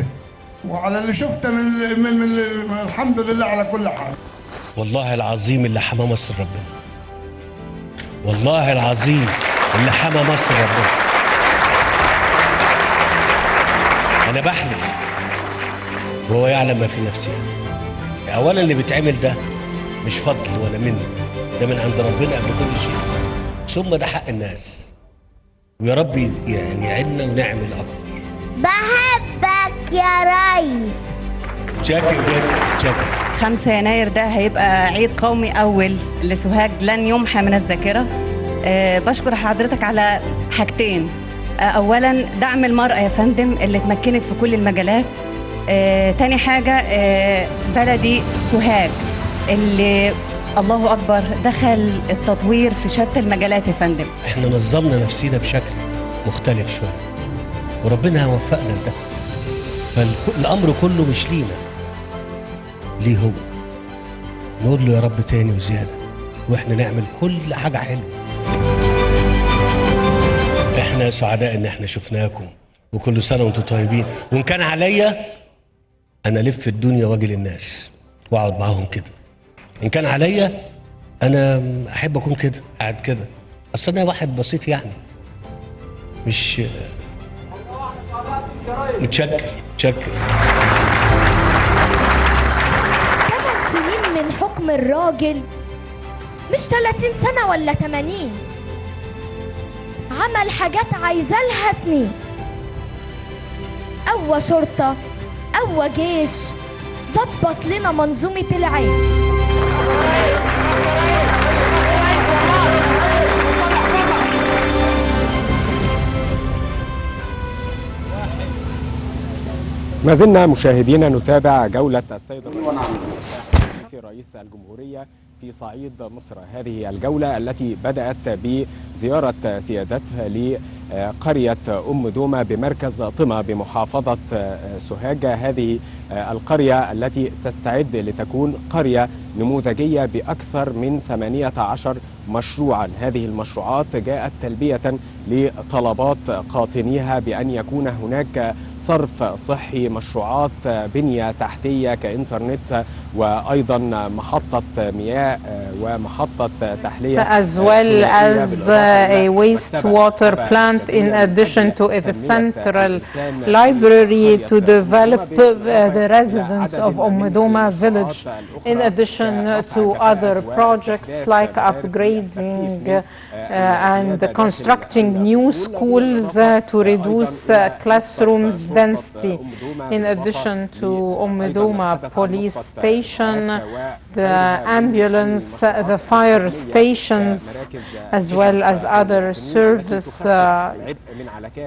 وعلى اللي شفته من الحمد لله على كل حال. والله العظيم اللي حمى مصر ربنا، والله العظيم اللي حمى مصر ربنا. انا بحلف وهو يعلم ما في نفسي. اولا اللي بيتعمل ده مش فضل ولا منه، ده من عند ربنا قبل كل شيء، ثم ده حق الناس، ويا رب يعني يعيننا ونعمل اكتر. بحبك يا ريس. شاكر جدا، شاكر. 5 يناير ده هيبقى عيد قومي أول لسوهاج لن يمحى من الذاكرة. بشكر حضرتك على حاجتين. أولا دعم المرأة يا فندم اللي اتمكنت في كل المجالات. تاني حاجة بلدي سوهاج اللي الله أكبر دخل التطوير في شتى المجالات يا فندم. احنا نظمنا نفسينا بشكل مختلف شوية وربنا هيوفقنا لده، فالأمر كله مش لينا، ليه هو. نقول له يا رب تاني وزيادة، واحنا نعمل كل حاجة حلوة. احنا سعداء ان احنا شفناكم، وكل سنة وانتم طيبين. وان كان عليا انا الف الدنيا واجي للناس واقعد معاهم كده، ان كان عليا انا احب اكون كده قاعد كده. اصل انا واحد بسيط يعني، مش متشكر متشكر. 8 سنين من حكم الراجل، مش 30 سنة ولا 80. عمل حاجات عايزة لها سنين. قوى شرطة، قوى جيش، ظبط لنا منظومة العيش. ما زلنا مشاهدينا نتابع جولة السيد الرئيس السيسي رئيس الجمهورية في صعيد مصر. هذه الجولة التي بدأت بزيارة سيادته لقرية أم دومة بمركز طمة بمحافظة سوهاج. هذه القرية التي تستعد لتكون قرية نموذجية بأكثر من 18 مشروعا. هذه المشروعات جاءت تلبية لطلبات قاطنيها بأن يكون هناك صرف صحي، مشروعات بنية تحتية كإنترنت، وأيضا محطة مياه ومحطة تحلية as well as a wastewater plant in addition to a central library to develop the residents of Doma village in addition to other projects like upgrading and constructing new schools to reduce classrooms density. In addition to Duma police station, the ambulance, the fire stations, as well as other service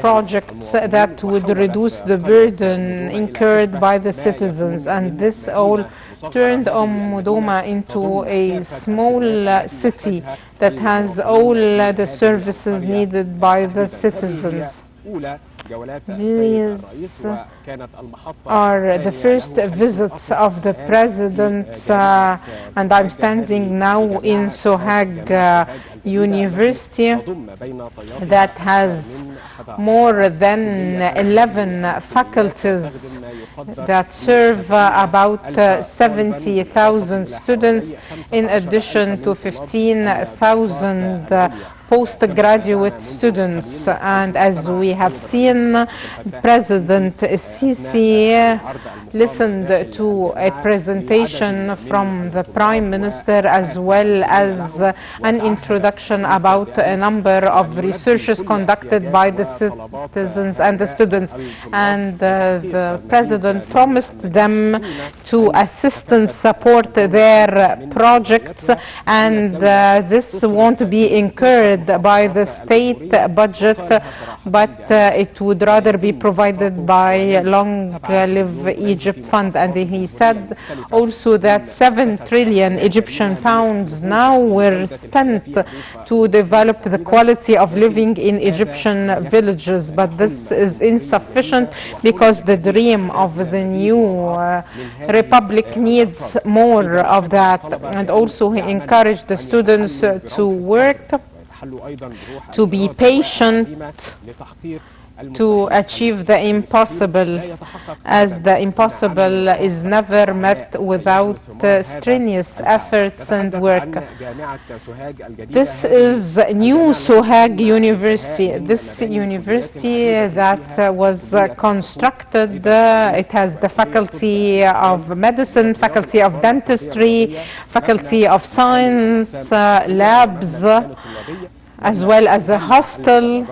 projects that would reduce the burden incurred by the citizens. And this all turned Duma into a small city that has all the services needed by the citizens. These are the first visits of the president, and I'm standing now in Sohag University that has more than 11 faculties that serve about 70,000 students, in addition to 15,000 postgraduate students. And as we have seen, President Sisi listened to a presentation from the Prime Minister, as well as an introduction about a number of researches conducted by the citizens and the students. And the President promised them to assist and support their projects, and this won't be incurred by the state budget, but it would rather be provided by Long Live Egypt Fund. And he said also that 7 trillion Egyptian pounds now were spent to develop the quality of living in Egyptian villages, but this is insufficient because the dream of the new republic needs more of that. And also he encouraged the students to work, to be patient, to achieve the impossible, as the impossible is never met without strenuous efforts and work. This is new Sohag University. This university that was constructed, it has the faculty of medicine, faculty of dentistry, faculty of science, labs, as well as a hostel,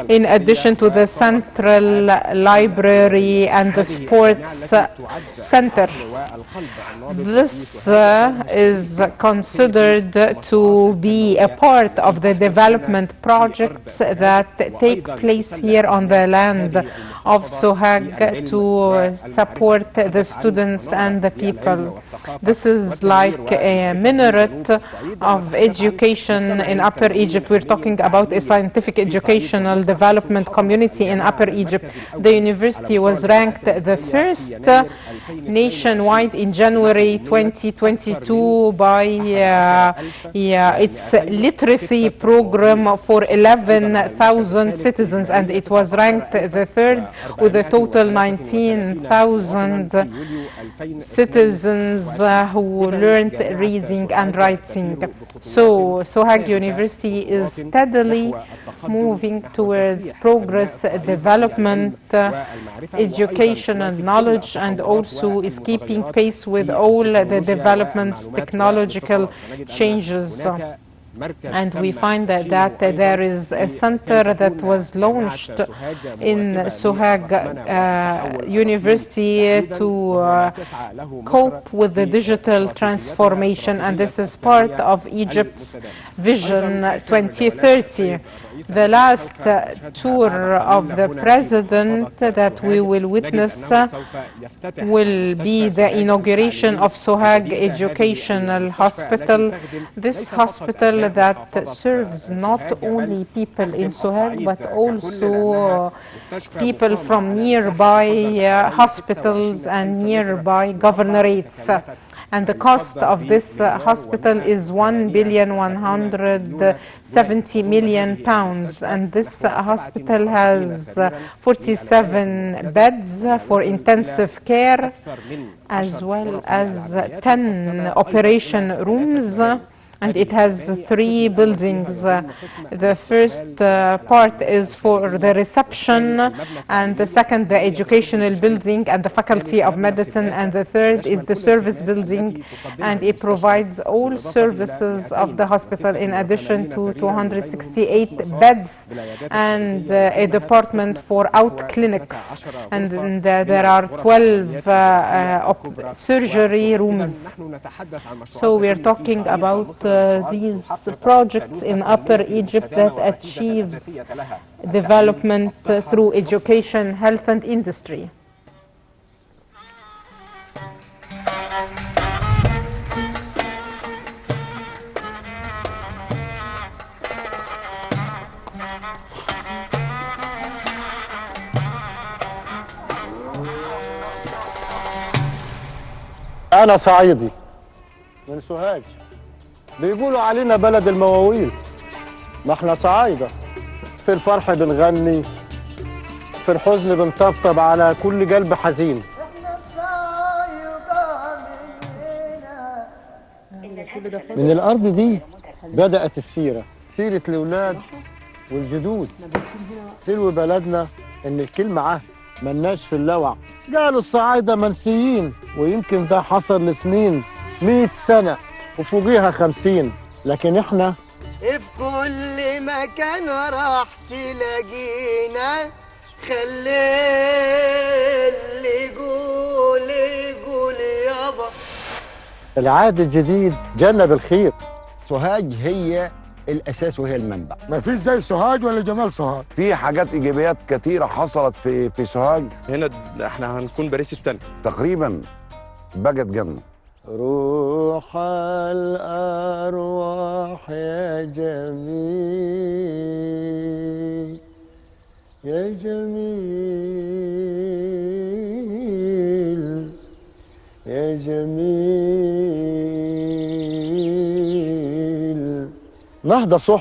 in addition to the central library and the sports center. This is considered to be a part of the development projects that take place here on the land of Sohag to support the students and the people. This is like a minaret of education in Upper Egypt. We're talking about a scientific educational development community in Upper Egypt. The university was ranked the first nationwide in January 2022 by its literacy program for 11,000 citizens, and it was ranked the third with a total 19,000 citizens who learned reading and writing. So Sohag University is steadily moving towards progress, development, education and knowledge, and also is keeping pace with all the developments, technological changes. And we find that there is a center that was launched in Sohag University to cope with the digital transformation, and this is part of Egypt's Vision 2030. The last tour of the president that we will witness will be the inauguration of Sohag Educational Hospital. This hospital that serves not only people in Sohag but also people from nearby hospitals and nearby governorates. And the cost of this hospital is £1,170,000,000, and this hospital has 47 beds for intensive care, as well as 10 operation rooms, And it has 3 buildings. The first part is for the reception, and the second the educational building and the faculty of medicine, and the third is the service building, and it provides all services of the hospital in addition to 268 beds and a department for out clinics, and there are 12 surgery rooms. So we are talking about these projects in Upper Egypt that achieves development through education, health, and industry. أنا صعيدي من سوهاج، بيقولوا علينا بلد المواويل. ما احنا صعايدة، في الفرح بنغني، في الحزن بنطبطب على كل قلب حزين. من الأرض دي بدأت السيرة، سيرة الأولاد والجدود. سلو بلدنا إن الكلمة عهد ملناش في اللوع. قالوا الصعايدة منسيين، ويمكن ده حصل لسنين 100 سنة وفوقيها 50، لكن احنا في كل مكان راح تلاقينا. خلي اللي يقول يقول يابا. العهد الجديد جنة بالخير. سوهاج هي الاساس وهي المنبع. ما فيش زي سوهاج ولا جمال سوهاج. في حاجات ايجابيات كتيره حصلت في سوهاج. هنا احنا هنكون باريس التاني تقريبا بقت جنه. روح الأرواح يا جميل يا جميل يا جميل. نهضة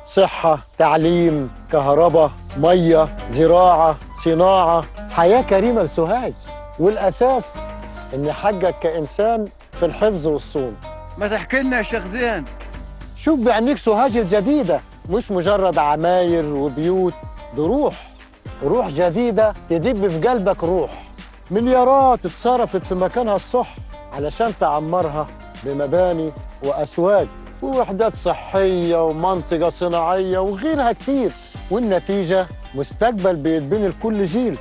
صحة، تعليم، كهرباء، مية، زراعة، صناعة، حياة كريمة لسوهاج. والأساس إن حقك كإنسان في الحفظ والصون. ما تحكي لنا يا شيخ زين. شوف بعينيك سوهاج الجديدة، مش مجرد عماير وبيوت، دي روح جديدة تدب في قلبك روح. مليارات اتصرفت في مكانها الصح علشان تعمرها بمباني وأسواق ووحدات صحية ومنطقة صناعية وغيرها كتير، والنتيجة مستقبل بيتبني لكل جيل.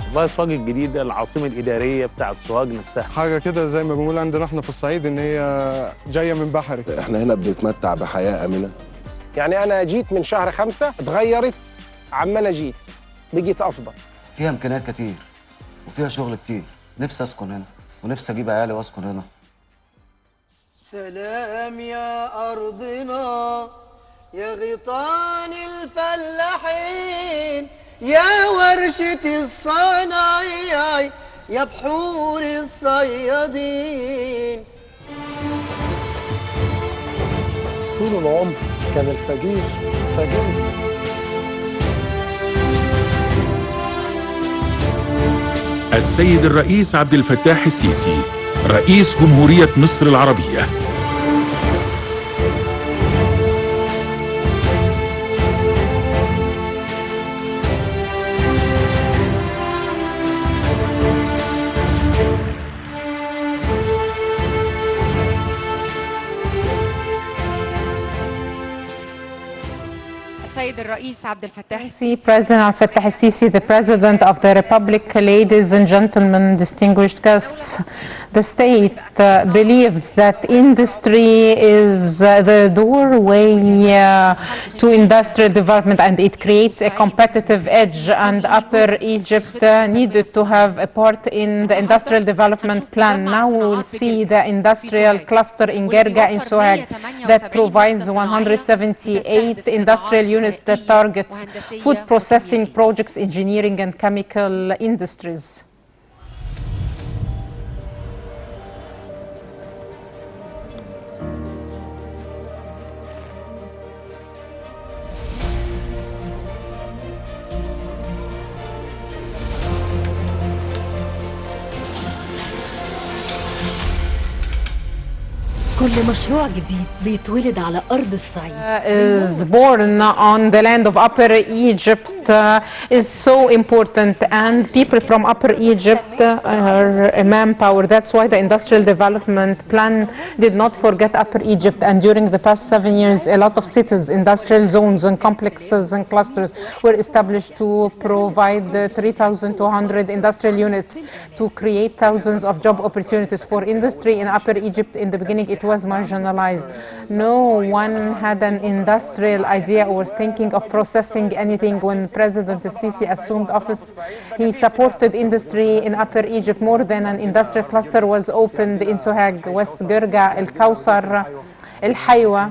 والله سوهاج الجديدة العاصمة الإدارية بتاعت سوهاج نفسها حاجة كده زي ما بنقول عندنا احنا في الصعيد إن هي جاية من بحري. احنا هنا بنتمتع بحياة آمنة. يعني أنا جيت من شهر 5 اتغيرت عما أنا جيت، بقيت أفضل. فيها إمكانيات كتير وفيها شغل كتير. نفسي أسكن هنا ونفسي أجيب عيالي وأسكن هنا. سلام يا أرضنا يا غيطان الفلاحين، يا ورشة الصنايعي، يا بحور الصيادين. طول العمر كان الفقير فقير. السيد الرئيس عبد الفتاح السيسي رئيس جمهورية مصر العربية. السيد الرئيس عبد الفتاح السيسي. President Abdel Fattah al-Sisi, the President of the Republic, ladies and gentlemen, distinguished guests, the state believes that industry is the doorway to industrial development, and it creates a competitive edge, and Upper Egypt needed to have a part in the industrial development plan. Now we will see the industrial cluster in Gerga in Sohag that provides 178 industrial units that targets food processing projects, engineering and chemical industries. كل مشروع جديد بيتولد على أرض الصعيد is born on the land of Upper Egypt is so important, and people from Upper Egypt are manpower. That's why the industrial development plan did not forget Upper Egypt, and during the past 7 years a lot of cities, industrial zones and complexes and clusters were established to provide 3,200 industrial units to create thousands of job opportunities for industry in Upper Egypt. In the beginning it was marginalized. No one had an industrial idea or was thinking of processing anything. When President Sisi assumed office, he supported industry in Upper Egypt. More than an industrial cluster was opened in Sohag, West Girga, El Kausar, El Haywa.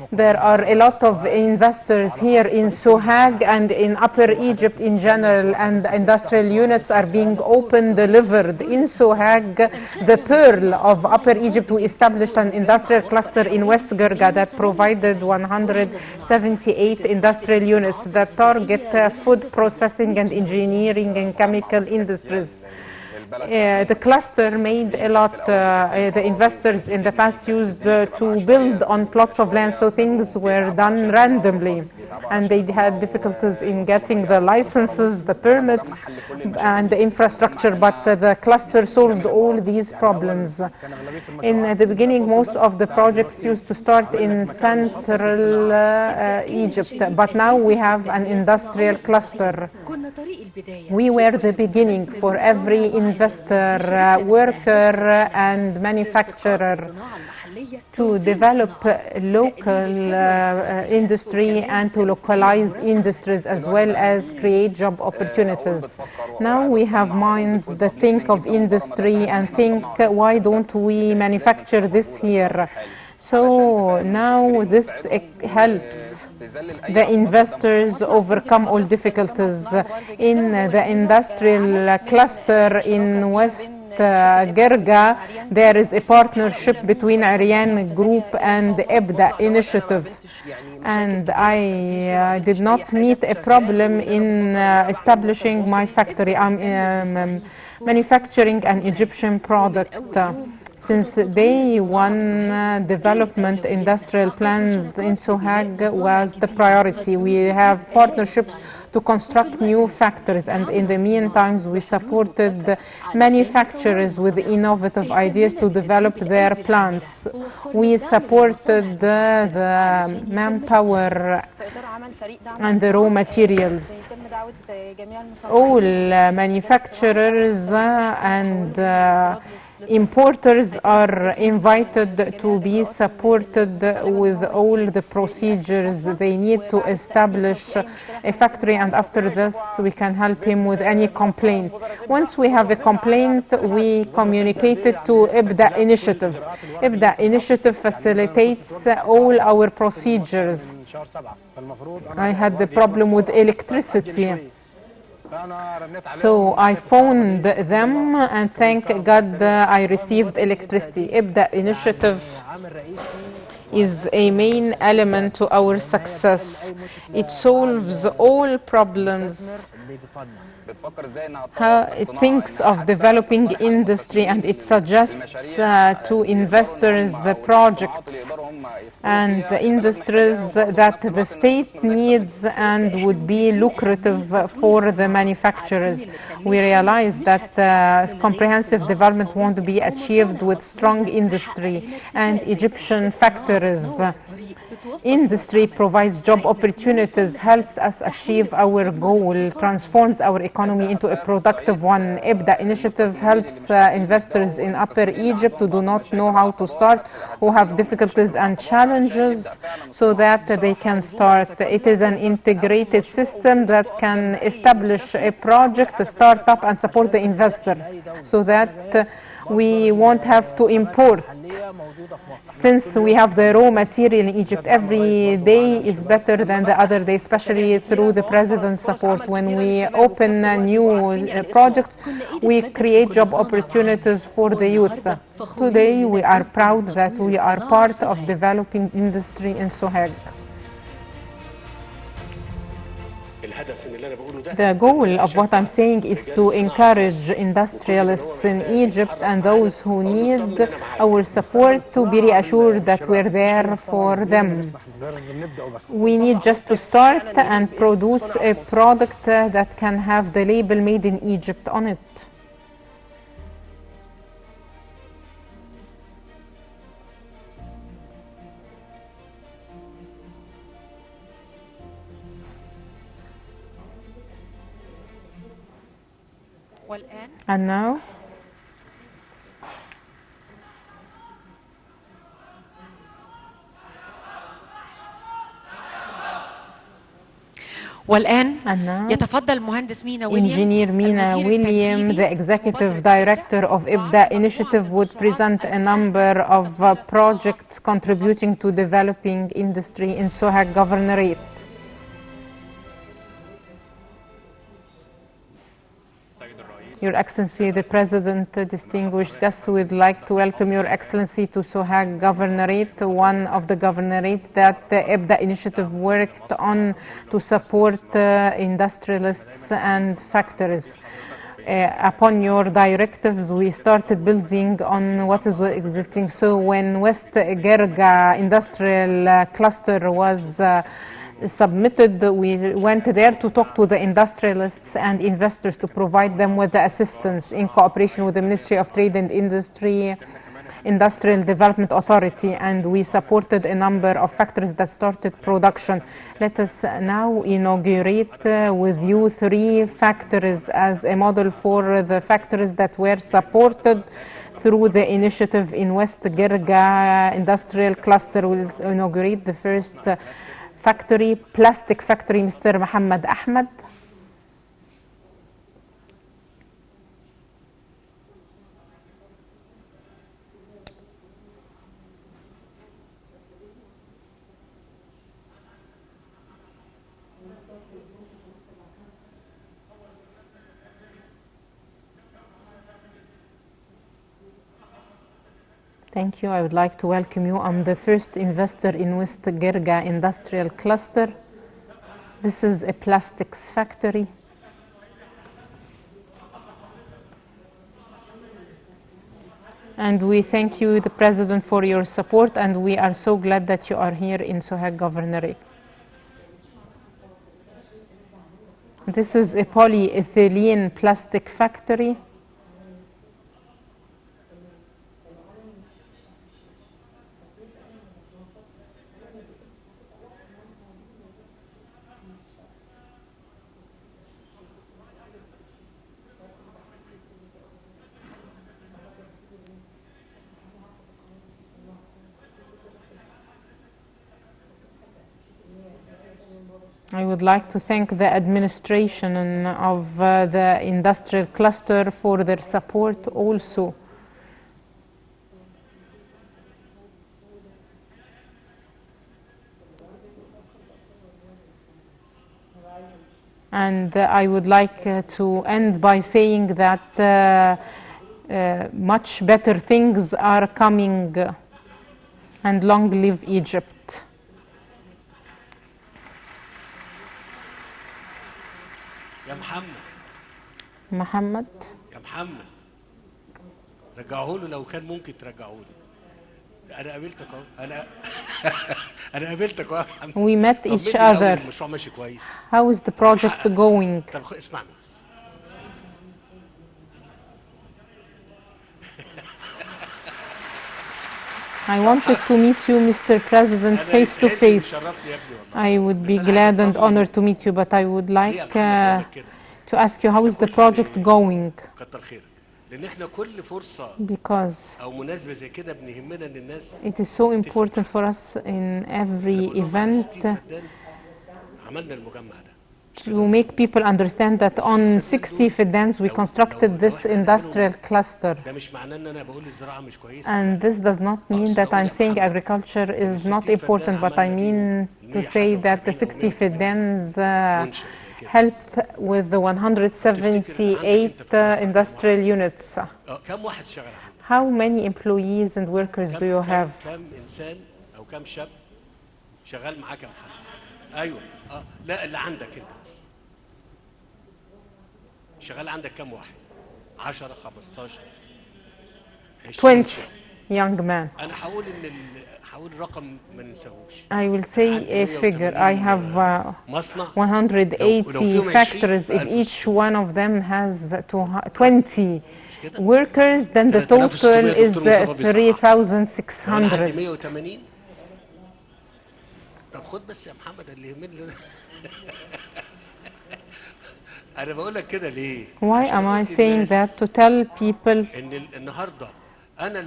There are a lot of investors here in Sohag and in Upper Egypt in general, and industrial units are being opened, delivered in Sohag, the pearl of Upper Egypt. We established an industrial cluster in West Girga that provided 178 industrial units that target food processing and engineering and chemical industries. The cluster made a lot. The investors in the past used to build on plots of land, so things were done randomly, and they had difficulties in getting the licenses, the permits, and the infrastructure, but the cluster solved all these problems. In the beginning, most of the projects used to start in central Egypt, but now we have an industrial cluster. We were the beginning for every investor, worker, and manufacturer to develop local industry and to localize industries as well as create job opportunities. Now we have minds that think of industry and think, why don't we manufacture this here? So now this helps the investors overcome all difficulties. In the industrial cluster in West Girga, there is a partnership between Aryan Group and the EBDA initiative. And I did not meet a problem in establishing my factory. I'm manufacturing an Egyptian product. Since day one, development industrial plans in Sohag was the priority. We have partnerships to construct new factories, and in the meantime we supported manufacturers with innovative ideas to develop their plans. We supported the manpower and the raw materials. All manufacturers and importers are invited to be supported with all the procedures they need to establish a factory, and after this we can help him with any complaint. Once we have a complaint, we communicate it to EBDA initiative. EBDA initiative facilitates all our procedures. I had the problem with electricity, so I phoned them, and thank God I received electricity. EBDA initiative is a main element to our success. It solves all problems. It thinks of developing industry, and it suggests to investors the projects and the industries that the state needs and would be lucrative for the manufacturers. We realize that comprehensive development won't be achieved with strong industry and Egyptian factories. Industry provides job opportunities, helps us achieve our goal, transforms our economy into a productive one. EBDA initiative helps investors in Upper Egypt who do not know how to start, who have difficulties and challenges, so that they can start. It is an integrated system that can establish a project, a startup, and support the investor, so that we won't have to import. Since we have the raw material in Egypt, every day is better than the other day, especially through the president's support. When we open new projects, we create job opportunities for the youth. Today, we are proud that we are part of developing industry in Sohag. الهدف ان The goal of what I'm saying is to encourage industrialists in Egypt and those who need our support to be reassured that we're there for them. We need just to start and produce a product that can have the label made in Egypt on it. And now والآن يتفضل مهندس مينا ويليام Engineer Mina William, the Executive Director of IBDA Initiative, would present a number of projects contributing to developing industry in Sohag Governorate. Your Excellency, the President, distinguished guests, would like to welcome Your Excellency to Sohag Governorate, one of the governorates that the IBDA initiative worked on to support industrialists and factories. Upon your directives, we started building on what is existing. So when West Gerga industrial cluster was submitted, we went there to talk to the industrialists and investors to provide them with the assistance in cooperation with the Ministry of Trade and Industry, Industrial Development Authority, and we supported a number of factories that started production. Let us now inaugurate with you 3 factories as a model for the factories that were supported through the initiative in West Gerga Industrial Cluster. We'll inaugurate the first factory, plastic factory, Mr. Muhammad Ahmed. Thank you. I would like to welcome you. I'm the first investor in West Gerga Industrial Cluster. This is a plastics factory. And we thank you, the President, for your support, and we are so glad that you are here in Sohag Governorate. This is a polyethylene plastic factory. I would like to thank the administration of the industrial cluster for their support also. And I would like to end by saying that much better things are coming, and long live Egypt. يا محمد يا محمد رجعوه له لو كان ممكن ترجعوه لي. انا قابلتك اهو انا قابلتك اهو يا محمد. We met each other. المشروع ماشي كويس. How is the project going? طب اسمعني بس. I wanted to meet you, Mr. President, face to face. I would be glad and honored to meet you, but I would like to ask you, how is the project going? Because it is so important for us in every event to make people understand that on 60 Fidans we constructed this industrial cluster. And this does not mean that I'm saying agriculture is not important, but I mean to say that the 60 Fidans helped with the 178 industrial units. How many employees and workers do you have? ايوه لا اللي عندك انت بس شغال عندك كام واحد؟ 10 15 20 young man. انا هقول رقم ما ننساهوش. I will say a figure. I have 180 factories. If each one of them has 20 workers, then the total is 3,600. 180. طب خد بس يا محمد اللي يهمني. أنا بقول لك كده ليه؟ Why am I saying that? To tell people النهارده أنا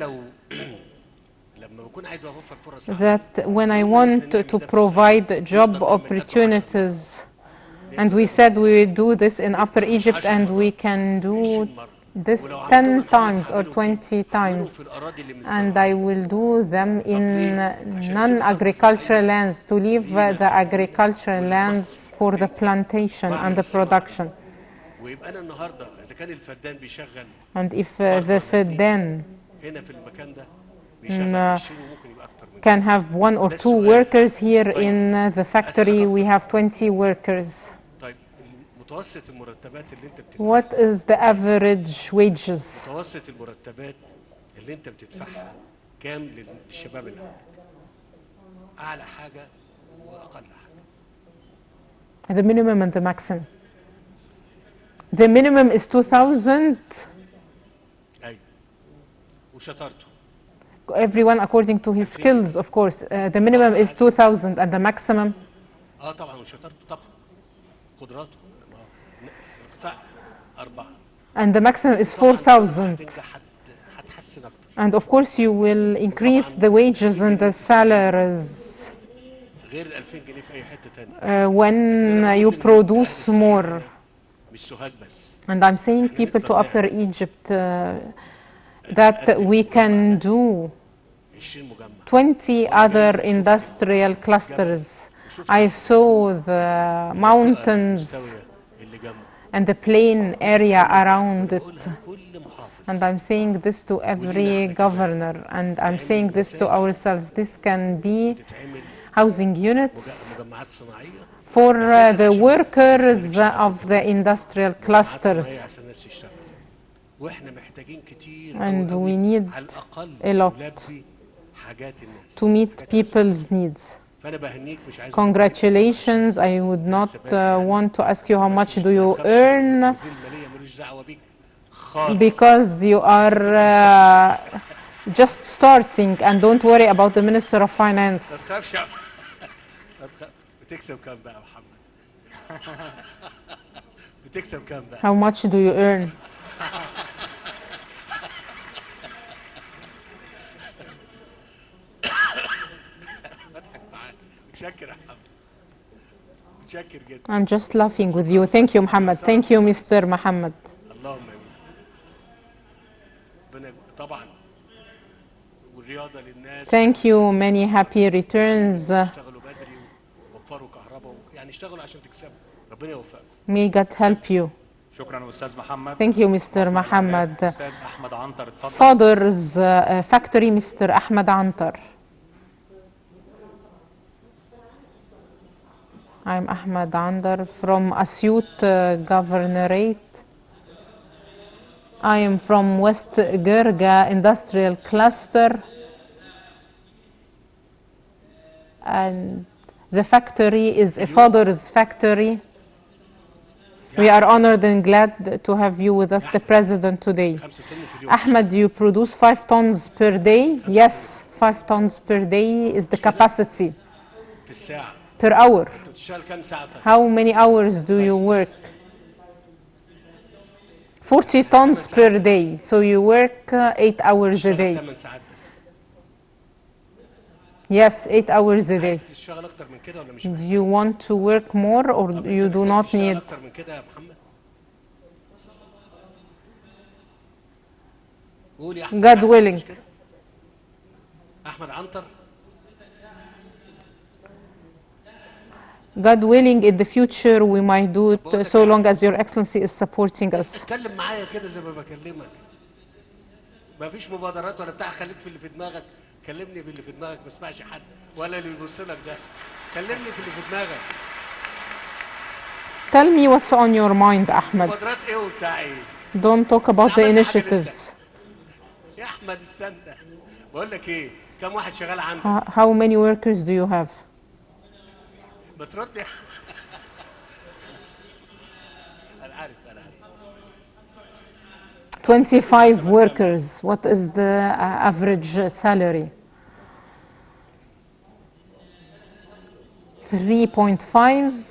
لما بكون عايز أوفر فرص that when I want to provide job opportunities, and we said we will do this in Upper Egypt, and we can do this 10 times or 20 times, and I will do them in non-agricultural lands, to leave the agricultural lands for the plantation and the production. ويبقى أنا النهارده إذا كان الفدان بيشغل And if the فدان هنا في المكان ده بيشغل 20 وممكن يبقى أكتر من can have 1 or 2 workers, here in the factory we have 20 workers. طيب متوسط المرتبات اللي أنت What is the average wages? متوسط المرتبات اللي أنت بتدفعها كام للشباب اللي عندك؟ أعلى حاجة وأقل حاجة. The minimum and the maximum. The minimum is 2,000. أيوة. وشطارته. Everyone according to his skills, of course. The minimum is 2,000 and the maximum. طبعا وشطارته طبعا. قدراته. القطاع 4. And the maximum is 4,000. And of course you will increase the wages and the salaries غير 2000 جنيه في أي حتة تانية. when you produce more. مش سوهاج بس. And I'm saying people to Upper Egypt that we can do 20 other industrial clusters. I saw the mountains and the plain area around it. And I'm saying this to every governor, and I'm saying this to ourselves. This can be housing units for the workers of the industrial clusters. And we need a lot to meet people's needs. Congratulations. I would not want to ask you how much do you earn, because you are just starting, and don't worry about the Minister of Finance. بتكسب كام بقى يا محمد؟ بتكسب كام بقى؟ How much do you earn? بضحك معاك. متشكر يا محمد. متشكر جدا. I'm just laughing with you. Thank you, Muhammad. Thank you, Mr. Muhammad. اللهم امين. طبعا والرياضه للناس. Thank you. Many happy returns. يعني اشتغلوا عشان تكسبوا. ربنا يوفقكم. May God help you. شكرا أستاذ محمد. Thank you, Mr. Muhammad. أستاذ أحمد عنتر اتفضل. Father's factory, Mr. Ahmed Antar. I'm Ahmed Antar from Asyut Governorate. I am from West Gerga Industrial Cluster. And the factory is a father's factory. We are honored and glad to have you with us, the President, today. Ahmed, you produce 5 tons per day? Yes, 5 tons per day is the capacity. Per hour. How many hours do you work? 40 tons per day. So you work 8 hours a day. Yes, 8 hours a day. Do you want to work more or you do not need? God willing. God willing, in the future we might do it so long as Your Excellency is supporting us. اتكلم معايا كده زي ما بكلمك. ما فيش مبادرات ولا بتاع، خليك في اللي في دماغك. كلمني باللي في دماغك، ما اسمعش حد ولا اللي بيبص لك ده. كلمني في اللي في دماغك. Tell me what's on your mind, Ahmed. مبادرات ايه وبتاع ايه؟ Don't talk about the initiatives. يا احمد استنى، بقول لك ايه، كم واحد شغال عندك؟ How many workers do you have? بترد يا انا عارف 25 workers. What is the average salary? 3.5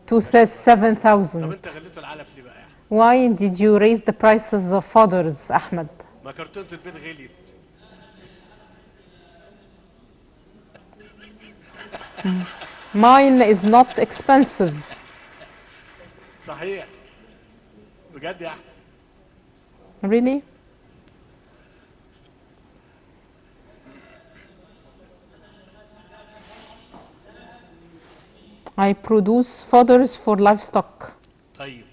to 7,000. طب انت غليتوا العلف ليه بقى يا احمد؟ Why did you raise the prices of fodders, Ahmed? ما كرتونة البيت غليت. Mine is not expensive. صحيح بجد يا احمد. Really? I produce fodders for livestock. طيب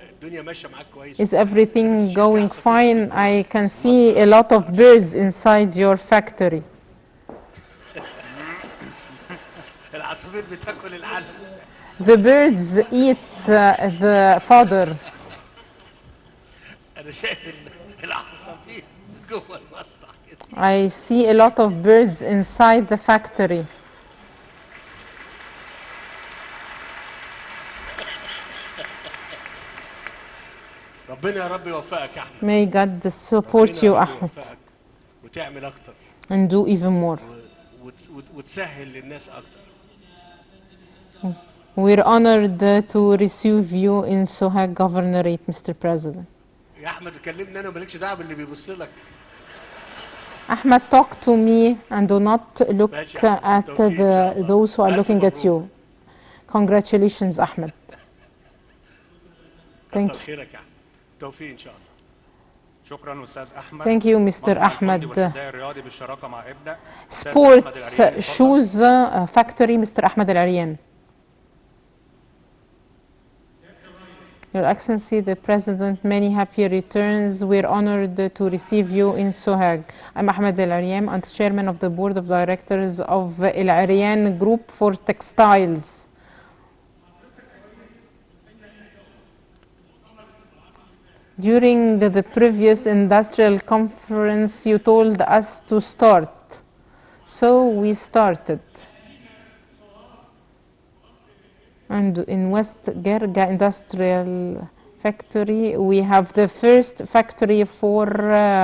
الدنيا ماشيه معاك كويس. Is everything going fine? I can see a lot of birds inside your factory. العصافير بتاكل العلف. The birds eat the fodder. انا شايف العصافير جوه المصنع كده. I see a lot of birds inside the factory. ربنا يا رب يوفقك يا احمد. May God support you, Ahmed, وتعمل اكتر. and do even more. وتسهل للناس اكتر. We're honored to receive you in Sohag Governorate, Mr. President. يا احمد كلمني انا ومالكش دعوه باللي بيبص لك. Ahmed, talk to me and do not look at those who are looking at you. Congratulations, Ahmed. Thank you. خيرك يا احمد. توفيق ان شاء الله. شكرا استاذ احمد. Thank you, Mr. Ahmed. الرياضي بالشراكه مع ابدا. Sports shoes factory, Mr. Ahmed Al-Aryan. Your Excellency, the President, many happy returns. We're honored to receive you in Sohag. I'm Ahmed Al-Aryan, and Chairman of the Board of Directors of Al-Aryan Group for Textiles. During the previous industrial conference, you told us to start. So we started. And in West Gerga Industrial Factory, we have the first factory for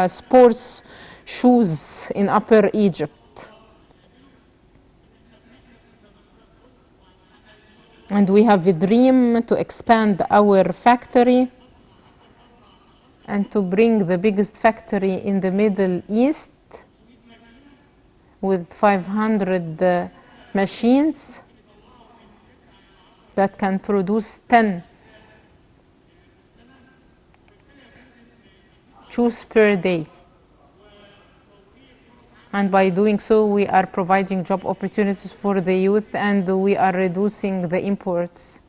sports shoes in Upper Egypt. And we have a dream to expand our factory and to bring the biggest factory in the Middle East with 500 machines that can produce 10 shoes per day. And by doing so, we are providing job opportunities for the youth, and we are reducing the imports.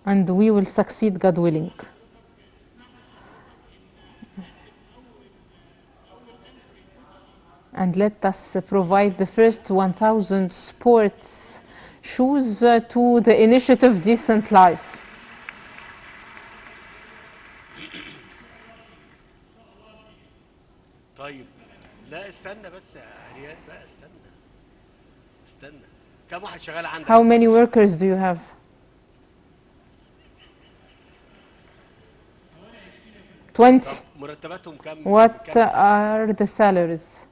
And we will succeed, God willing. And let us provide the first 1,000 sports shoes to the initiative Decent Life. طيب لا استنى بس يا ريان بقى استنى كم واحد شغال عندك؟ How many workers do you have? مرتباتهم كم؟ What are the salaries?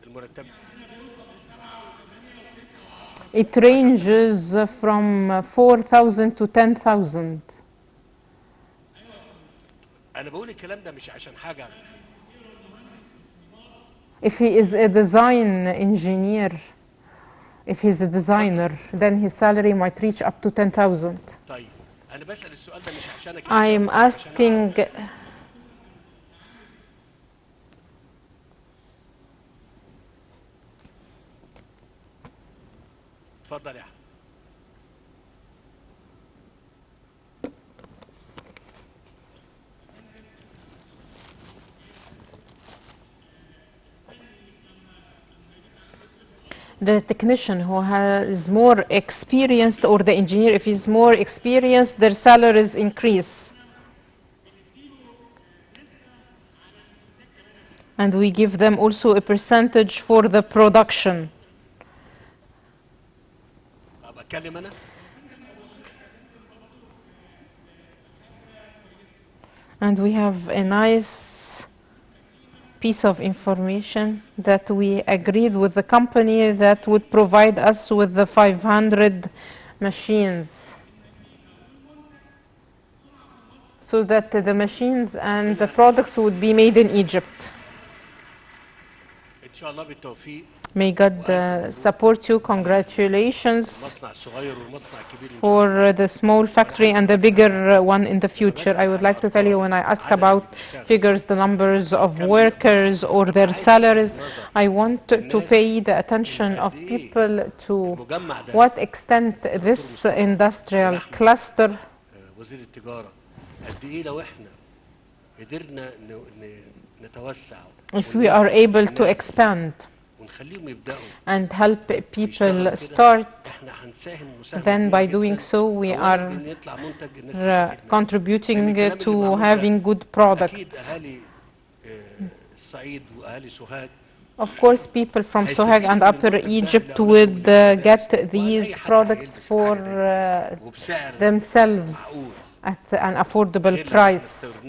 المرتب It ranges from 4,000 to 10,000. أنا بقول الكلام ده مش عشان حاجة. If he is a design engineer, if he's a designer, then his salary might reach up to 10,000. طيب أنا بسأل السؤال ده مش عشانك. I am asking. اتفضل يا احمد. The technician who is more experienced, or the engineer, if he's more experienced, their salaries increase. And we give them also a percentage for the production. أتكلم أنا؟ And we have a nice piece of information that we agreed with the company that would provide us with the 500 machines, so that the machines and the products would be made in Egypt. إن شاء الله بالتوفيق. May God support you. Congratulations for the small factory and the bigger one in the future. I would like to tell you, when I ask about figures, the numbers of workers or their salaries, I want to pay the attention of people to what extent this industrial cluster وزير التجارة قد إيه لو إحنا قدرنا نتوسع. If we are able to expand and help people start, then by doing so we are contributing to having good products. Of course, people from Sohag and Upper Egypt would get these products for themselves at an affordable price,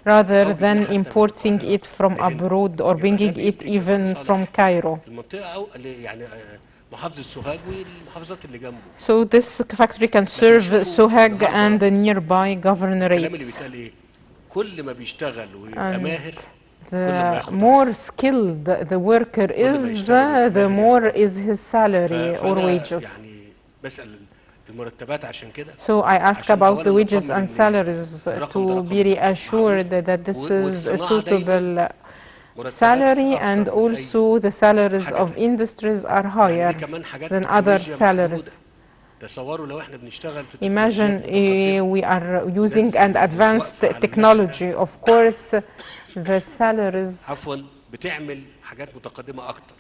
rather than importing it from abroad or bringing it even from Cairo. So this factory can serve Sohag and the nearby governorates. The more skilled the worker is, the more is his salary or wages. So I ask about the wages and salaries to be reassured that this is a suitable salary, and also the salaries of industries are higher than other salaries. Imagine we are using an advanced technology. Of course, the salaries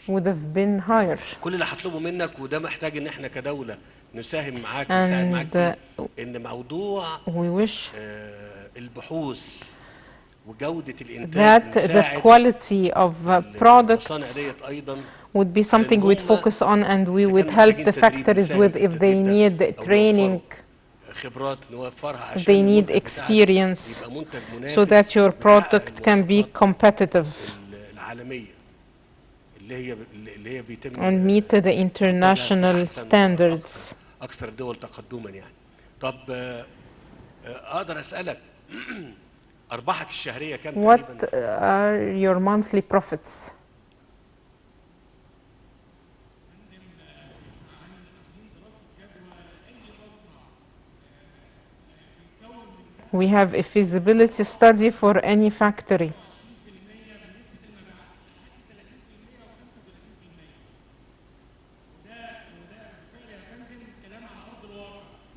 would have been higher. كل اللي هطلبه منك وده محتاج ان احنا كدولة نساهم معاك ونساعد معاك فيه ان موضوع البحوث وجودة الانتاج that the quality of products would be something we'd focus on, and we would help the factories with if they need training, if they need experience, so that your product can be competitive and meet the international standards. أكثر الدول تقدما يعني. طب أقدر أسألك أرباحك الشهرية كم تقريبا؟ What are your monthly profits? We have a feasibility study for any factory.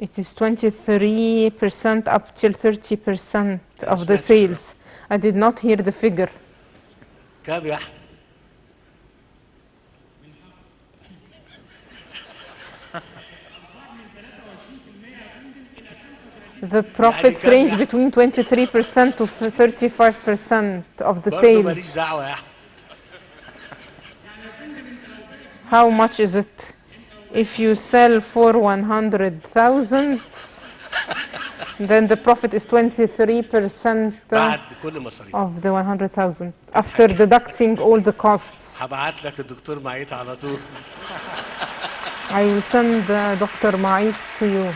It is 23% up till 30% of the sales. I did not hear the figure. كم يا أحمد؟ The profits range between 23% to 35% of the sales. How much is it? If you sell for 100,000, then the profit is 23% of the 100,000 after deducting all the costs. هبعت لك الدكتور معيط على طول. I will send Dr. Ma'it to you.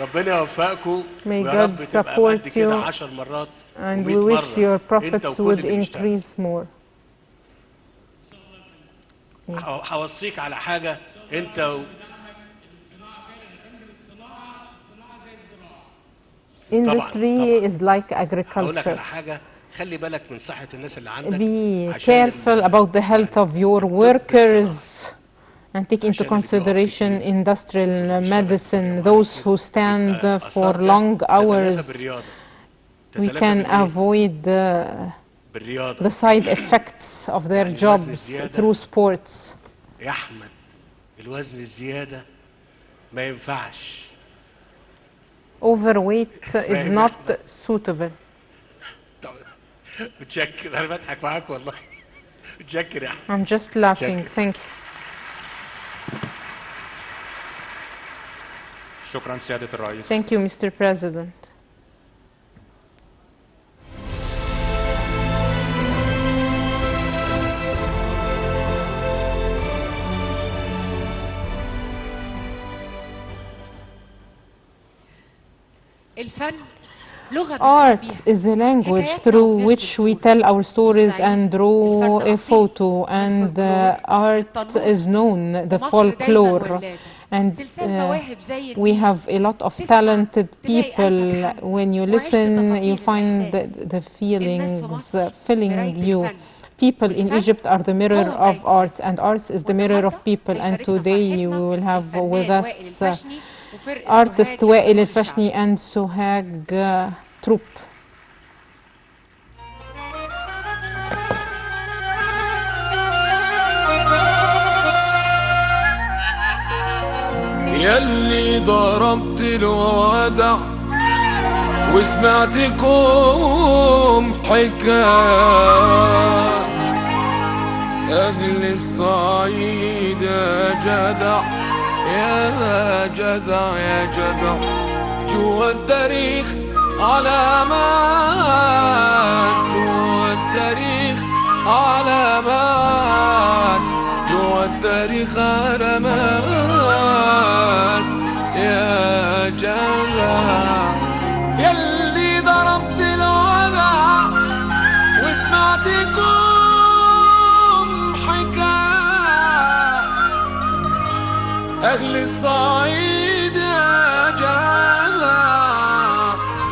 ربنا يوفقكم ويا رب تبقى قد كده 10 مرات and we wish your profits would increase more. هوصيك على حاجة انت Industry is like هقول لك agriculture. على حاجة خلي بالك من صحة الناس اللي عندك. Be careful about the health of your workers and take into consideration industrial medicine, those who stand for long hours. We can avoid the side effects of their jobs through sports. يا أحمد الوزن الزيادة ما ينفعش. Overweight is not suitable. متشكر، أنا بضحك معاك والله. متشكر يا أحمد. I'm just laughing. Thank you. شكرا سيادة الرئيس. Thank you, Mr. President. الفن لغة Art is a language through which we tell our stories and draw a photo, and art is known, the folklore. And we have a lot of talented people. When you listen, you find the feelings filling you. People in Egypt are the mirror of arts, and arts is the mirror of people. And today we will have with us artist وائل الفشني and Sohag troupe. يلي ضربت الودع وسمعتكم حكايات أهل الصعيد يا جدع يا جدع يا جدع جوا التاريخ علامات جوا التاريخ علامات جوا التاريخ علامات يا جدع يلي ضربت الودع وسمعتكم أهل الصعيد يا جدع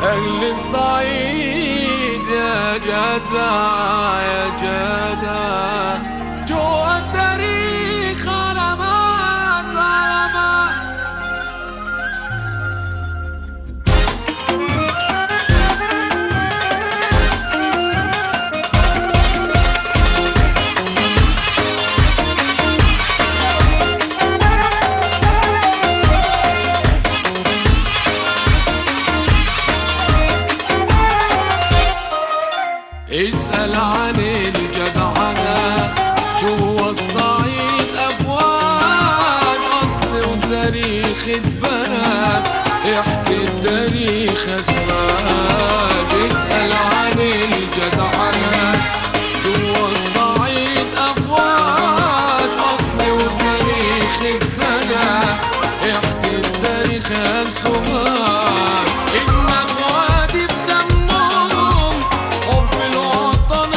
أهل الصعيد يا جدع يا جدع جوا التاريخ علامات علامات اسأل عن الجدعنة جوا الصعيد أفواج أصل وتاريخ اتبنى احكي التاريخ أسواج اسأل عن الجدعنة جوا الصعيد أفواج أصل وتاريخ اتبنى احكي التاريخ أسواج إن أخواتي بدمهم حب الوطن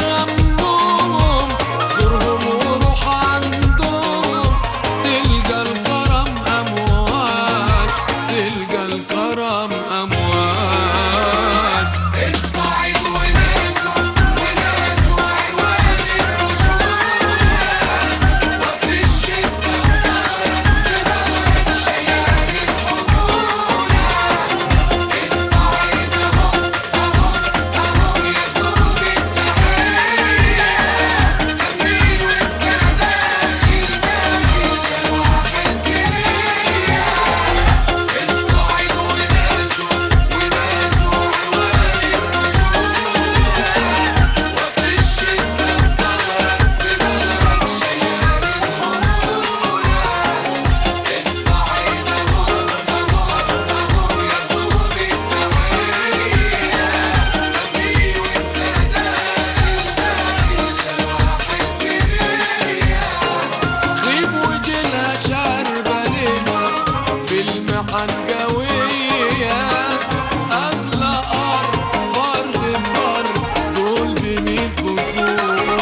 همهم زورهم وروح عندهم تلقى الكرم أمواج تلقى الكرم أمواج الصعيد وناسه وناسه عنوان الرجولة وقت الشدة في دارك شيال الحضورة الصعيد أهم ياخدوا بالتحية سميه وانت داخل الواحد بنية الصعيد وناسه وناسه عنوان الرجولة وقت الشدة في دارك شيال الحضورة الصعيد أهم ياخدوا بالتحية سميه وانت داخل الواحد بنية غيب وجلها شاربة ليلة في المحن قوية أغلى أرض فرد فرد دول ب100 بطولة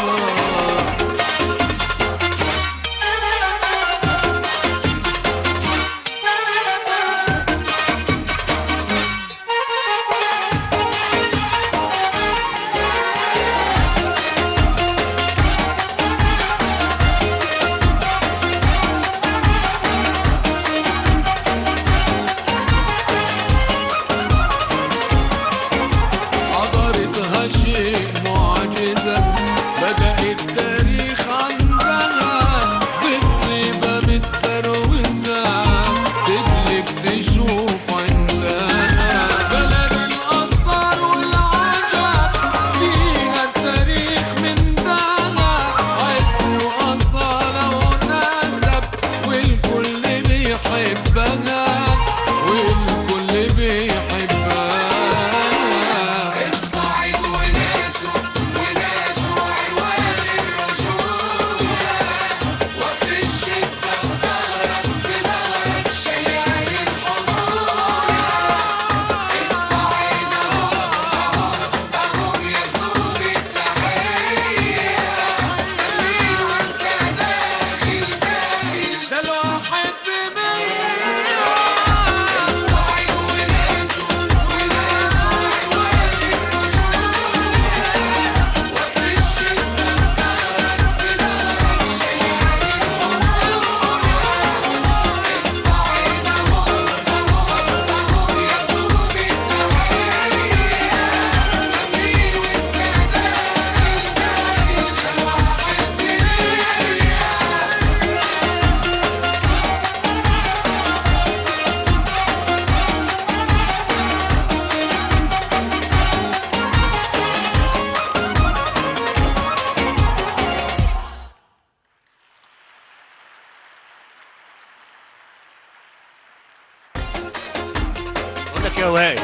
يا وائل،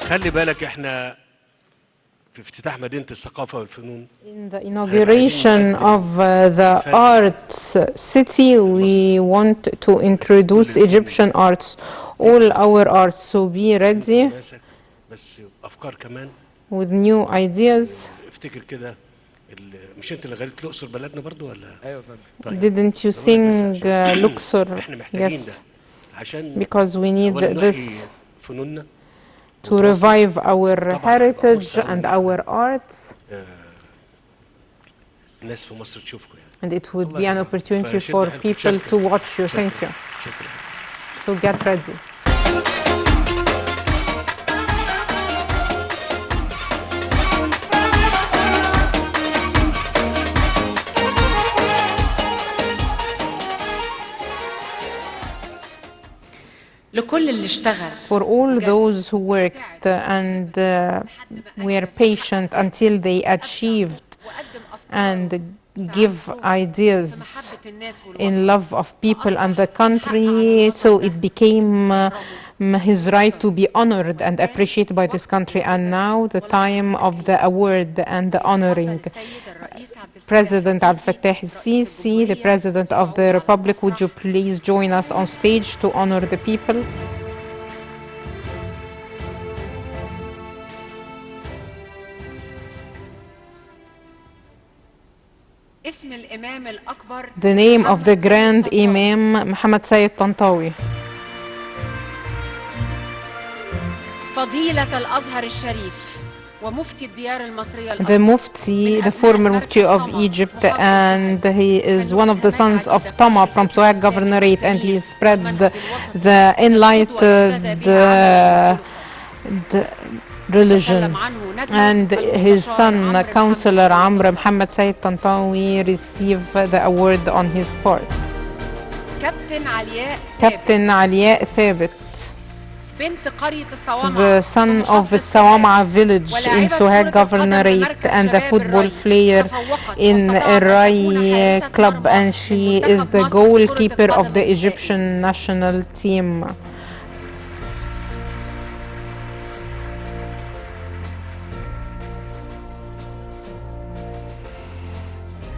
خلي بالك احنا في افتتاح مدينة الثقافة والفنون. In the inauguration of the arts city, we want to introduce Egyptian arts, all our arts. So be ready بس افكار كمان with new ideas. افتكر كده مش انت اللي غنيت الاقصر بلدنا برضو ولا؟ ايوه يا فندم. Didn't you sing Luxor? احنا محتاجين Yes, ده عشان because we need this فنوننا to revive our heritage and our arts. الناس في مصر تشوفكم يعني. And it would be an opportunity for people to watch you. Thank you. So get ready. لكل اللي اشتغل. For all those who worked and were patient until they achieved and give ideas in love of people and the country, so it became his right to be honored and appreciated by this country. And now the time of the award and the honoring. President Abdel Fattah Sisi, the President of the Republic, would you please join us on stage to honor the people? اسم الإمام الأكبر The name of the Grand Imam Muhammad Sayyid Tantawi. فضيلة الأزهر الشريف ومفتي الديار المصرية The Mufti, the former Mufti of Egypt, and he is one of the sons of Tama from Sohag Governorate, and he spread the enlightened religion. And his son, Councillor Amr Muhammad Sayyid Tantawi, received the award on his part. Captain Aliya Thabit, the son of the Sawama village in Sohag Governorate and the football player in Rai club, and she is the goalkeeper of the Egyptian national team.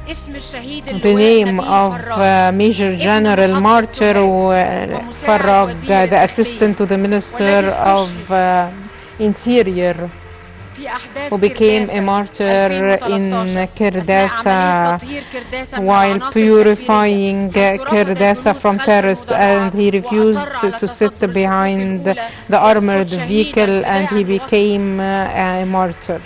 The name of Major General Martyr Farag, the assistant to the Minister of Interior, who became a martyr in Kirdasa while purifying Kirdasa from terrorists, and he refused to sit behind the armored vehicle and he became a martyr.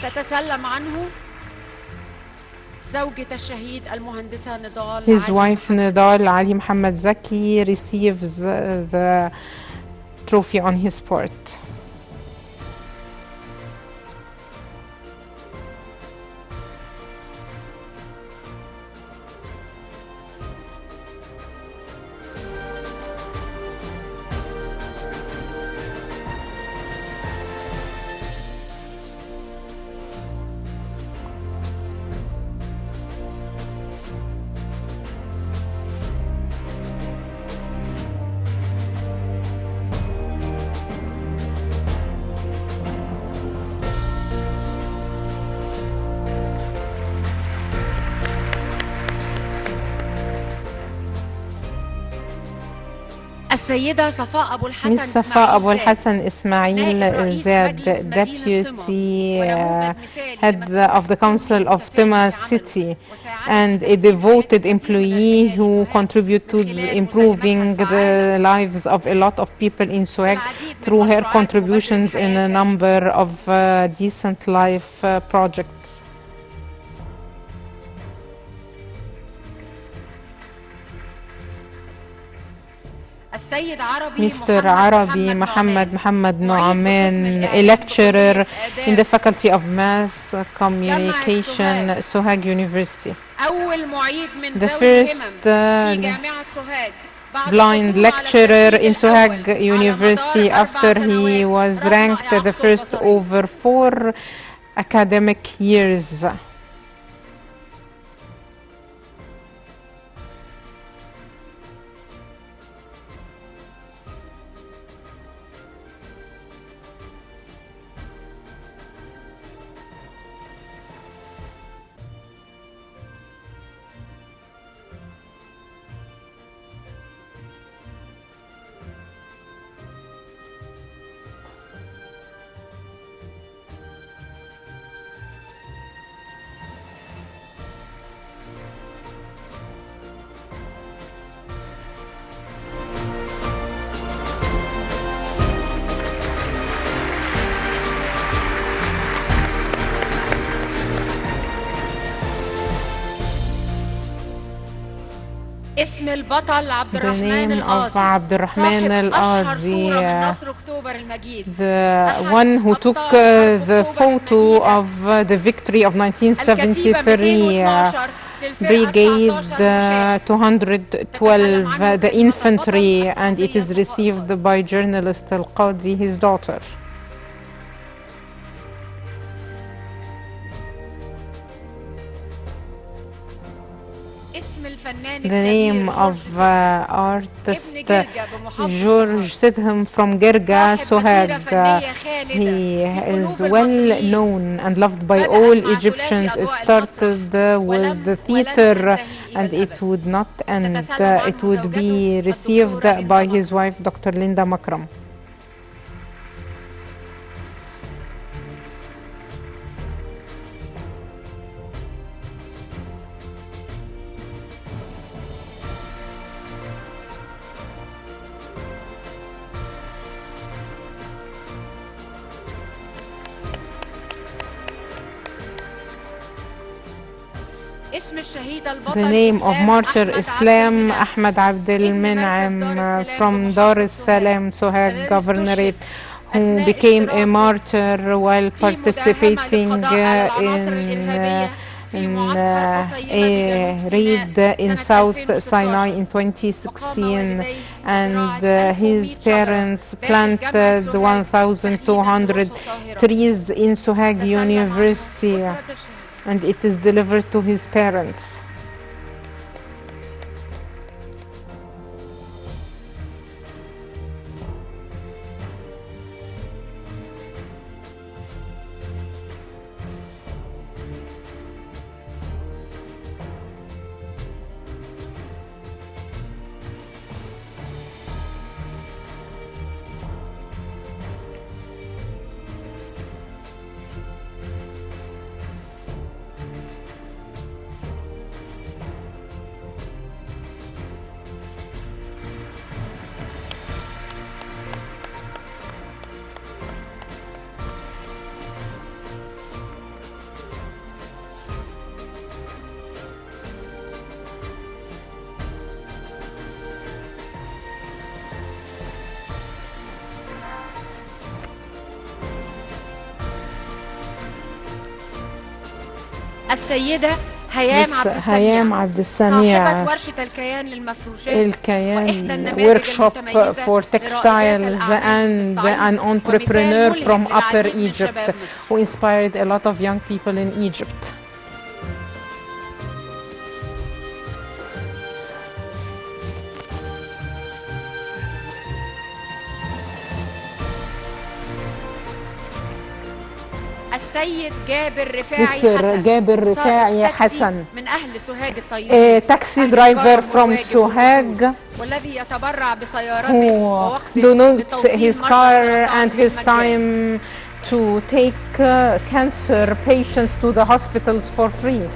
His wife Nidal Ali Muhammad Zaki receives the trophy on his part. السيدة صفاء أبو الحسن Miss Safa Abu al-Hassan Ismail Zad, Deputy Head of the Council of Tema City and a devoted employee who contributed to improving the lives of a lot of people in Sohag through her contributions in a number of decent life projects. Mr. Arabi Muhammad Nu'aman, a lecturer in the Faculty of Mass Communication, Sohag University. The first blind lecturer in Sohag University after he was ranked the first over 4 academic years. اسم البطل عبد The الرحمن name of القاضي عبد الرحمن صاحب أشهر القاضي, صورة من نصر أكتوبر المجيد the one who took the photo of the victory of 1973, Brigade 212, the infantry, and it is received by journalist Al-Qadi, his daughter. The name of artist George Sidham from Girga, Sohag. He is well known and loved by all Egyptians. It started with the theater and it would not end. It would be received by his wife, Dr. Linda Makram. اسم الشهيد البطل The name of martyr Islam Ahmad Abdel Men'am from Dar es Salaam, Sohag Governorate, who became a martyr while participating in a raid in South Sinai in 2016, and his parents planted 1,200 trees in Sohag University, and it is delivered to his parents. السيدة هيام عبد السميع صاحبة ورشة الكيان للمفروشات وإحدى النماذج workshop for textiles and an entrepreneur from Upper Egypt who inspired a lot of young people in Egypt. السيد جابر رفاعي حسن جابر رفاعي حسن من أهل سوهاج الطيبين taxi driver from Sohag والذي يتبرع بسيارته ووقته donates his car and his time to take cancer patients to the hospitals for free.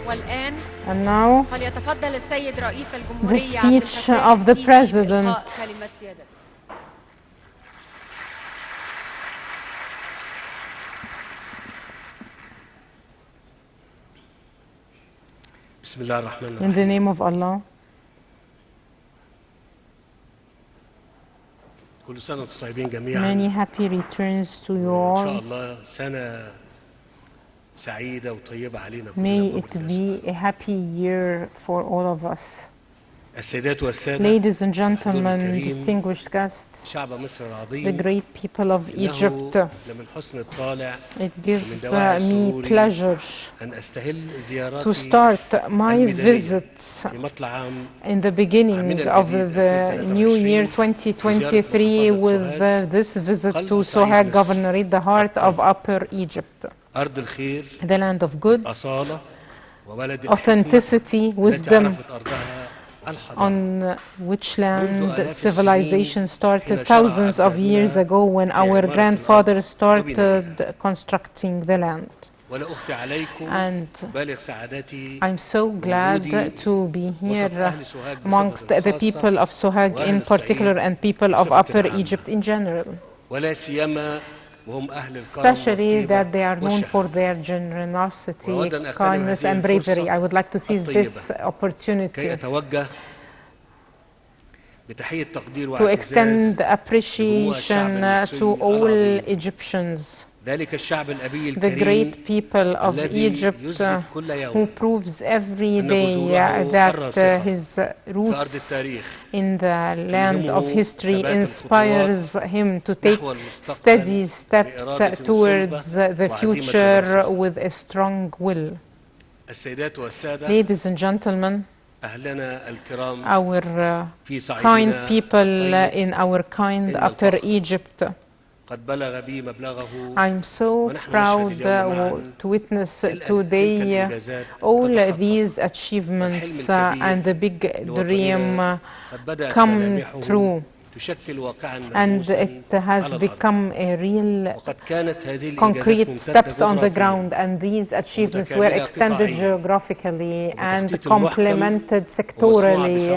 والآن And now فليتفضل السيد رئيس the الجمهورية speech of the president. كلمة سيادة. بسم الله الرحمن الرحيم. In the name of Allah. كل سنة وانتم طيبين جميعا. Many happy returns to you all. إن شاء الله سنة سعيدة وطيبة علينا كلنا. May it be a happy year for all of us. السيدات والسادة. Ladies and gentlemen, distinguished guests, شعب مصر the العظيم. great people of Egypt. لمن حسن الطالع. It gives me pleasure أن أستهل زياراتي. to start my visits in the beginning of the new year 2023 with this visit to Sohag Governorate, the heart of Upper Egypt. أرض الخير. The land of good, أصالة وبلد authenticity, wisdom, on which land civilization started thousands of years ago when our grandfathers started constructing the land. And I'm so glad to be here amongst the people of Sohag in particular and people of Upper Egypt in general, especially that they are known for their generosity, kindness and bravery. I would like to seize this opportunity to extend appreciation to all Egyptians, the great people of Egypt who proves every day that his roots in the land of history inspires him to take steady steps towards the future with a strong will. Ladies and gentlemen, our kind people in our kind Upper Egypt, I'm so proud to witness today all these achievements and the big dream come true. And it has become a real concrete steps on the ground, and these achievements were extended geographically and complemented sectorally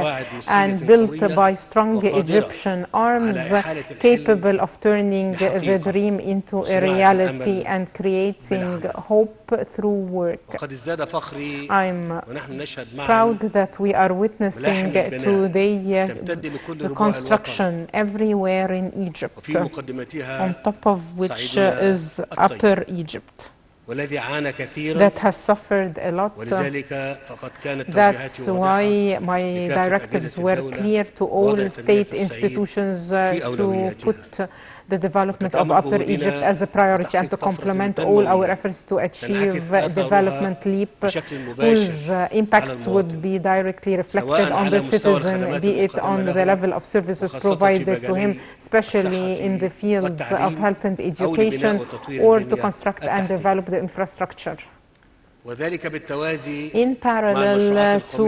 and built by strong Egyptian arms capable of turning the dream into a reality and creating hope through work. I'm proud that we are witnessing today the construction everywhere in Egypt, on top of which is Upper Egypt, that has suffered a lot. That's why my directives were clear to all state institutions to put the development of Upper Egypt as a priority and to complement all our efforts to achieve development leap whose impacts would be directly reflected on the citizen, be it on the level of services provided to him, especially in the fields of health and education, or to construct and develop the infrastructure. In parallel to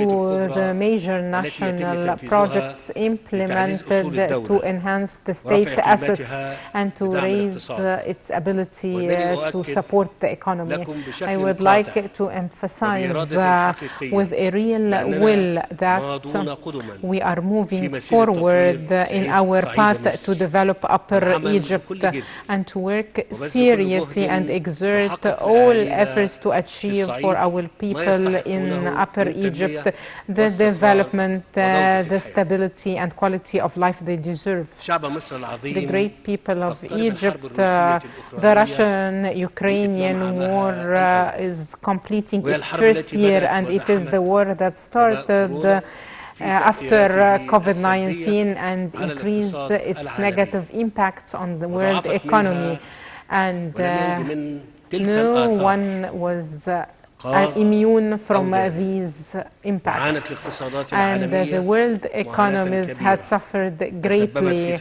the major national projects implemented to enhance the state assets and to raise its ability to support the economy, I would like to emphasize with a real will that we are moving forward in our path to develop Upper Egypt and to work seriously and exert all efforts to achieve for our people in Upper Egypt the development, the stability and quality of life they deserve. The great people of Egypt, the Russian-Ukrainian war is completing its first year, and it is the war that started after COVID-19 and increased its negative impacts on the world economy. And no one was immune from these impacts, and the world economies had suffered greatly.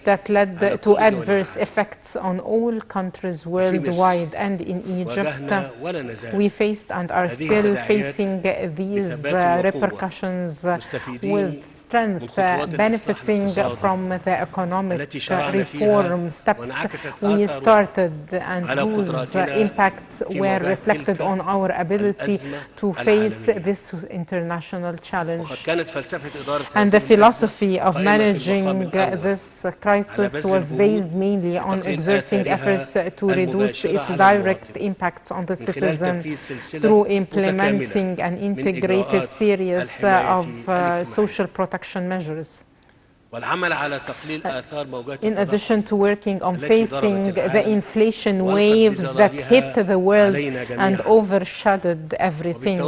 That led to adverse effects on all countries worldwide, and in Egypt we faced and are still facing these repercussions with strength, benefiting from the economic reform steps we started and whose impacts were reflected on our ability to face this international challenge. And the philosophy of managing this crisis was based mainly on exerting efforts to reduce its direct impacts on the citizen through implementing an integrated series of social protection measures. In addition to working on facing the inflation waves that hit the world and overshadowed everything,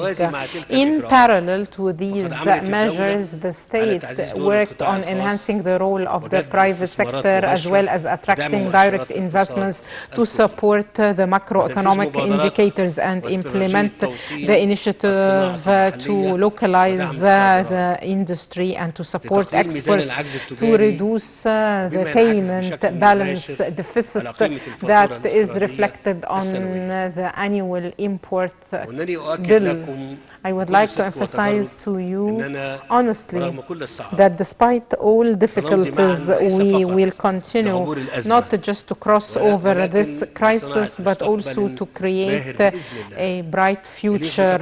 in parallel to these measures, the state worked on enhancing the role of the private sector as well as attracting direct investments to support the macroeconomic indicators and implement the initiative to localize the industry and to support exports to reduce the payment balance deficit that is reflected on the annual import bill. I would like to emphasize to you honestly that despite all difficulties, we will continue not just to cross over this crisis, but also to create a bright future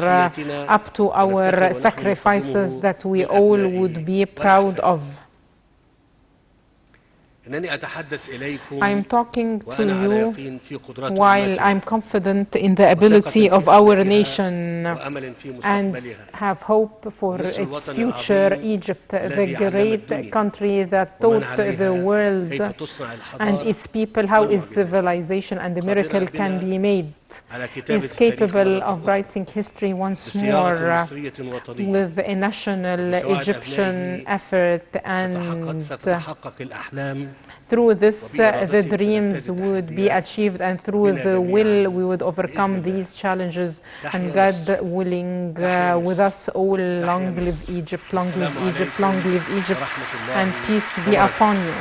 up to our sacrifices that we all would be proud of. I'm talking to you while I'm confident in the ability of our nation and have hope for its future. Egypt, the great country that taught the world and its people how its civilization and the miracle can be made, is capable of writing history once more with a national Egyptian effort, and through this the dreams would be achieved, and through the will we would overcome these challenges, and God willing with us all. Long live Egypt, long live Egypt, long live Egypt, and peace be upon you.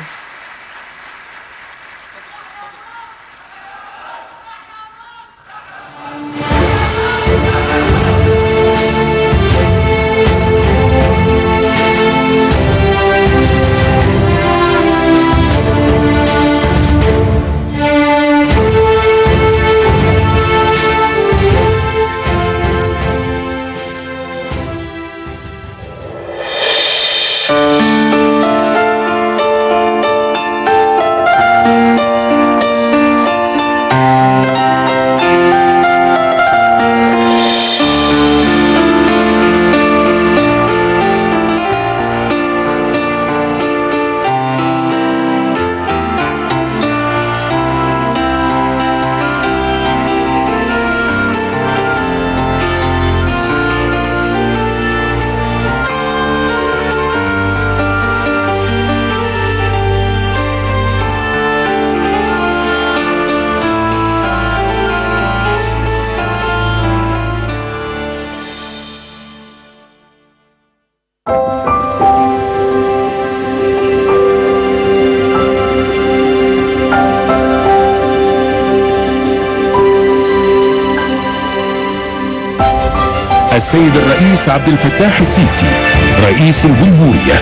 السيد الرئيس عبد الفتاح السيسي رئيس الجمهورية.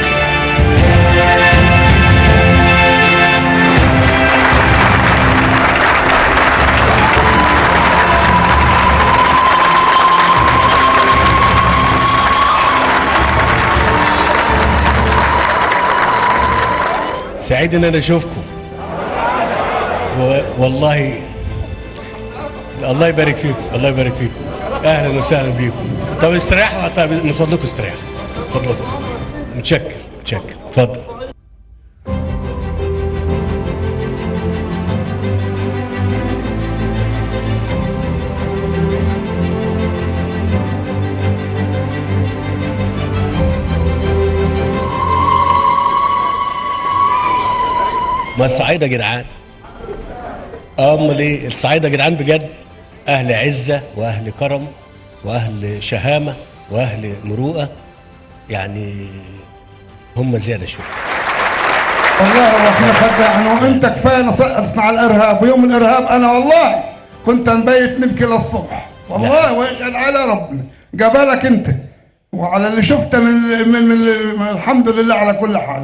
سعيد ان انا اشوفكم والله. الله يبارك فيكم، الله يبارك فيكم. اهلا وسهلا بيكم. طب استريحوا، طب من فضلكم استريحوا، من فضلكم. متشكر متشكر، اتفضل. ما الصعايده يا جدعان؟ امال ايه؟ الصعايده يا جدعان بجد اهل عزه واهل كرم واهل شهامه واهل مروءه، يعني هم زياده شويه. والله واحنا خدعنا وانت كفايه نصرفنا على الارهاب، ويوم الارهاب انا والله كنت نبيت نبكي للصبح، والله ويشهد على ربنا قبلك انت وعلى اللي شفته من الحمد لله على كل حال.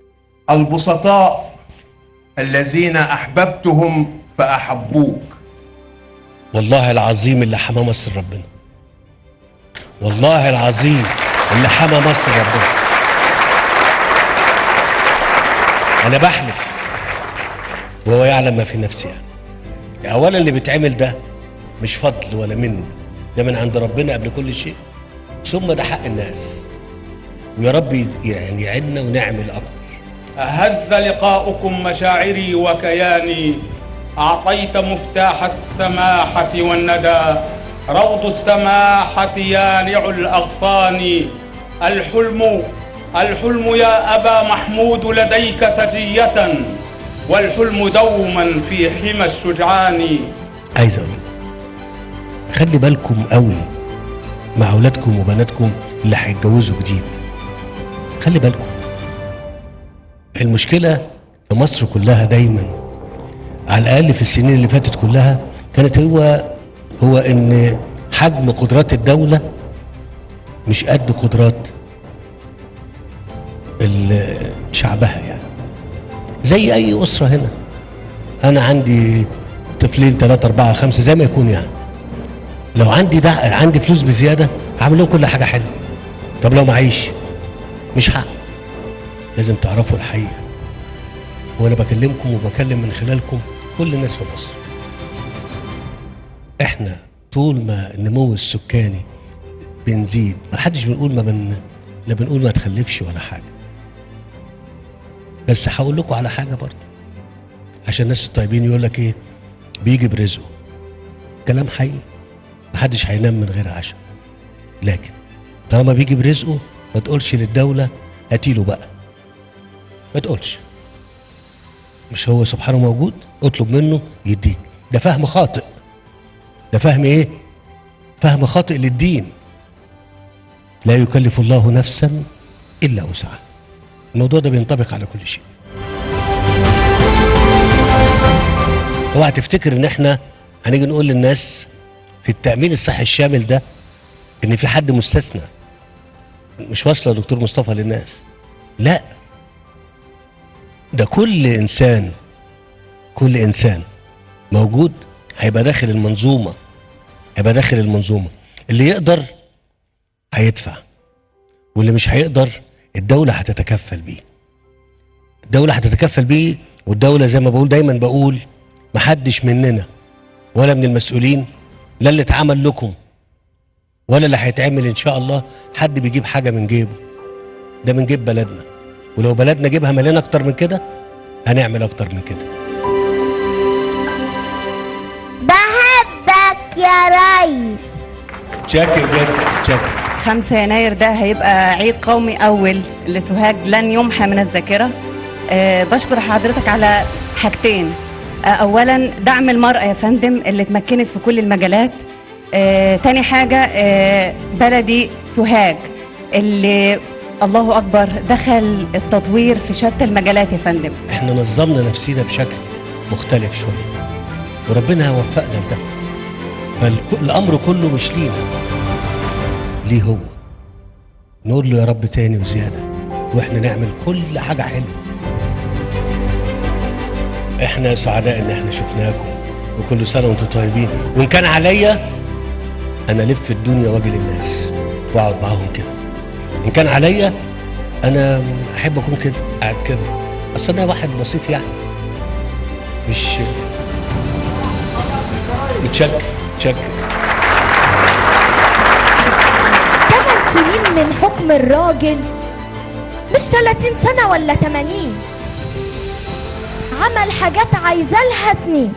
البسطاء الذين احببتهم فاحبوك. والله العظيم اللي حمى مصر ربنا، والله العظيم اللي حمى مصر ربنا. انا بحلف وهو يعلم ما في نفسي. يعني اولا اللي بيتعمل ده مش فضل ولا مني، ده من عند ربنا قبل كل شيء، ثم ده حق الناس، ويا رب يعني يعيننا ونعمل اكتر. هز لقاؤكم مشاعري وكياني، أعطيت مفتاح السماحة والندى، روض السماحة يانع الأغصان. الحلم يا أبا محمود لديك سجية، والحلم دوما في حمى الشجعان. عايز أقول لكم خلي بالكم قوي مع أولادكم وبناتكم اللي هيتجوزوا جديد، خلي بالكم المشكلة في مصر كلها دايما، على الأقل في السنين اللي فاتت كلها، كانت هو إن حجم قدرات الدولة مش قد قدرات شعبها. يعني زي أي أسرة هنا، أنا عندي طفلين 3 4 5 زي ما يكون. يعني لو عندي فلوس بزيادة هعمل لهم كل حاجة حلوة. طب لو معيش مش حق. لازم تعرفوا الحقيقة، وأنا بكلمكم وبكلم من خلالكم كل الناس في مصر. احنا طول ما النمو السكاني بنزيد، ما حدش بنقول لا بنقول ما تخلفش ولا حاجة، بس هقول لكم على حاجة برضه عشان الناس الطيبين يقول لك ايه، بيجي برزقه. كلام حقيقي، ما حدش هينام من غير عشاء، لكن طالما بيجي برزقه ما تقولش للدولة هاتيله بقى، ما تقولش. مش هو سبحانه موجود؟ اطلب منه يديك. ده فهم خاطئ. ده فهم ايه؟ فهم خاطئ للدين. لا يكلف الله نفسا الا وسعها. الموضوع ده بينطبق على كل شيء. اوعى تفتكر ان احنا هنيجي نقول للناس في التأمين الصحي الشامل ده ان في حد مستثنى. مش واصله يا دكتور مصطفى للناس. لا، ده كل انسان موجود هيبقى داخل المنظومه، اللي يقدر هيدفع، واللي مش هيقدر الدوله هتتكفل بيه. والدوله زي ما بقول محدش مننا ولا من المسؤولين، لا اللي اتعمل لكم ولا اللي هيتعمل ان شاء الله حد بيجيب حاجه من جيبه. ده من جيب بلدنا، ولو بلدنا جيبها مليان اكتر من كده هنعمل اكتر من كده. بحبك يا ريس. شاكر جدا، شاكر. 5 يناير ده هيبقى عيد قومي أول لسوهاج لن يمحى من الذاكرة. بشكر حضرتك على حاجتين. أولا دعم المرأة يا فندم اللي اتمكنت في كل المجالات. تاني حاجة بلدي سوهاج اللي الله أكبر دخل التطوير في شتى المجالات يا فندم. احنا نظمنا نفسينا بشكل مختلف شوية وربنا وفقنا لده. فالأمر كله مش لينا، ليه هو. نقول له يا رب تاني وزيادة، واحنا نعمل كل حاجة حلوة. احنا سعداء ان احنا شفناكم، وكل سنة وانتم طيبين. وان كان عليا انا الف الدنيا واجي للناس واقعد معاهم كده. ان كان عليا انا احب اكون كده قاعد كده، اصل انا واحد بسيط يعني، مش متشكر. 8 سنين من حكم الراجل، مش 30 سنة ولا 80. عمل حاجات عايزة لها سنين.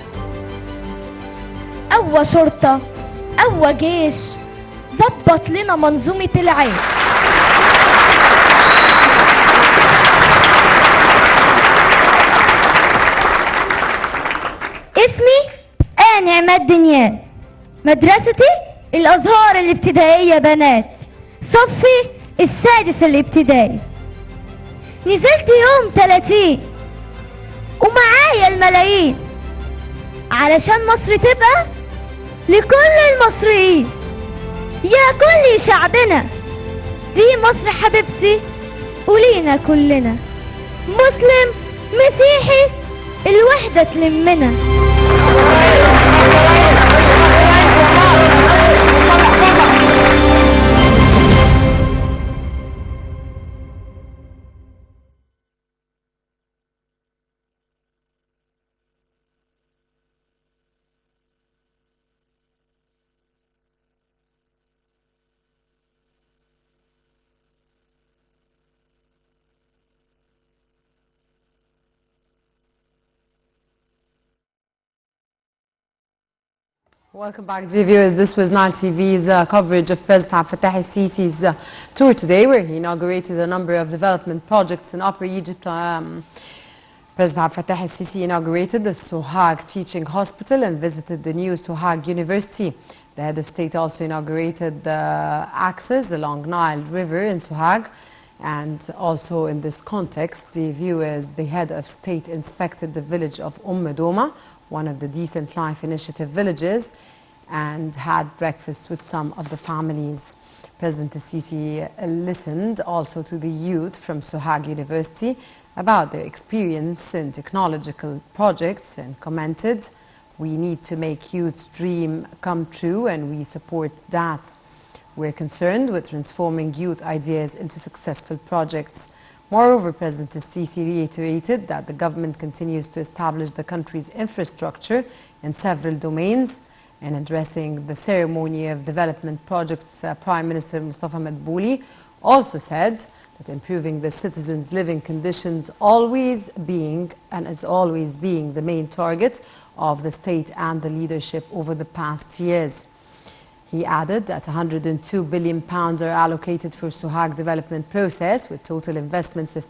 قوى شرطة، قوى جيش، ظبط لنا منظومة العيش. اسمي نعمات دنيان، مدرستي الأزهار الابتدائية بنات، صفي السادس الابتدائي. نزلت يوم 30 ومعايا الملايين علشان مصر تبقى لكل المصريين. يا كل شعبنا، دي مصر حبيبتي ولينا كلنا. مسلم مسيحي الوحدة تلمنا. Welcome back, dear viewers. This was Nile TV's coverage of President Abdel Fattah al-Sisi's tour today, where he inaugurated a number of development projects in Upper Egypt. President Abdel Fattah al-Sisi inaugurated the Sohag Teaching Hospital and visited the new Sohag University. The head of state also inaugurated the access along Nile River in Sohag And also in this context, the view is the head of state inspected the village of Doma, one of the Decent Life Initiative villages, and had breakfast with some of the families. President Sisi listened also to the youth from Sohag University about their experience in technological projects and commented, "We need to make youth's dream come true and we support that. We're concerned with transforming youth ideas into successful projects." Moreover, President Sisi reiterated that the government continues to establish the country's infrastructure in several domains. In addressing the ceremony of development projects, Prime Minister Mustafa Madbouli also said that improving the citizens' living conditions is always being the main target of the state and the leadership over the past years. He added that £102 billion are allocated for Sohag development process, with total investments of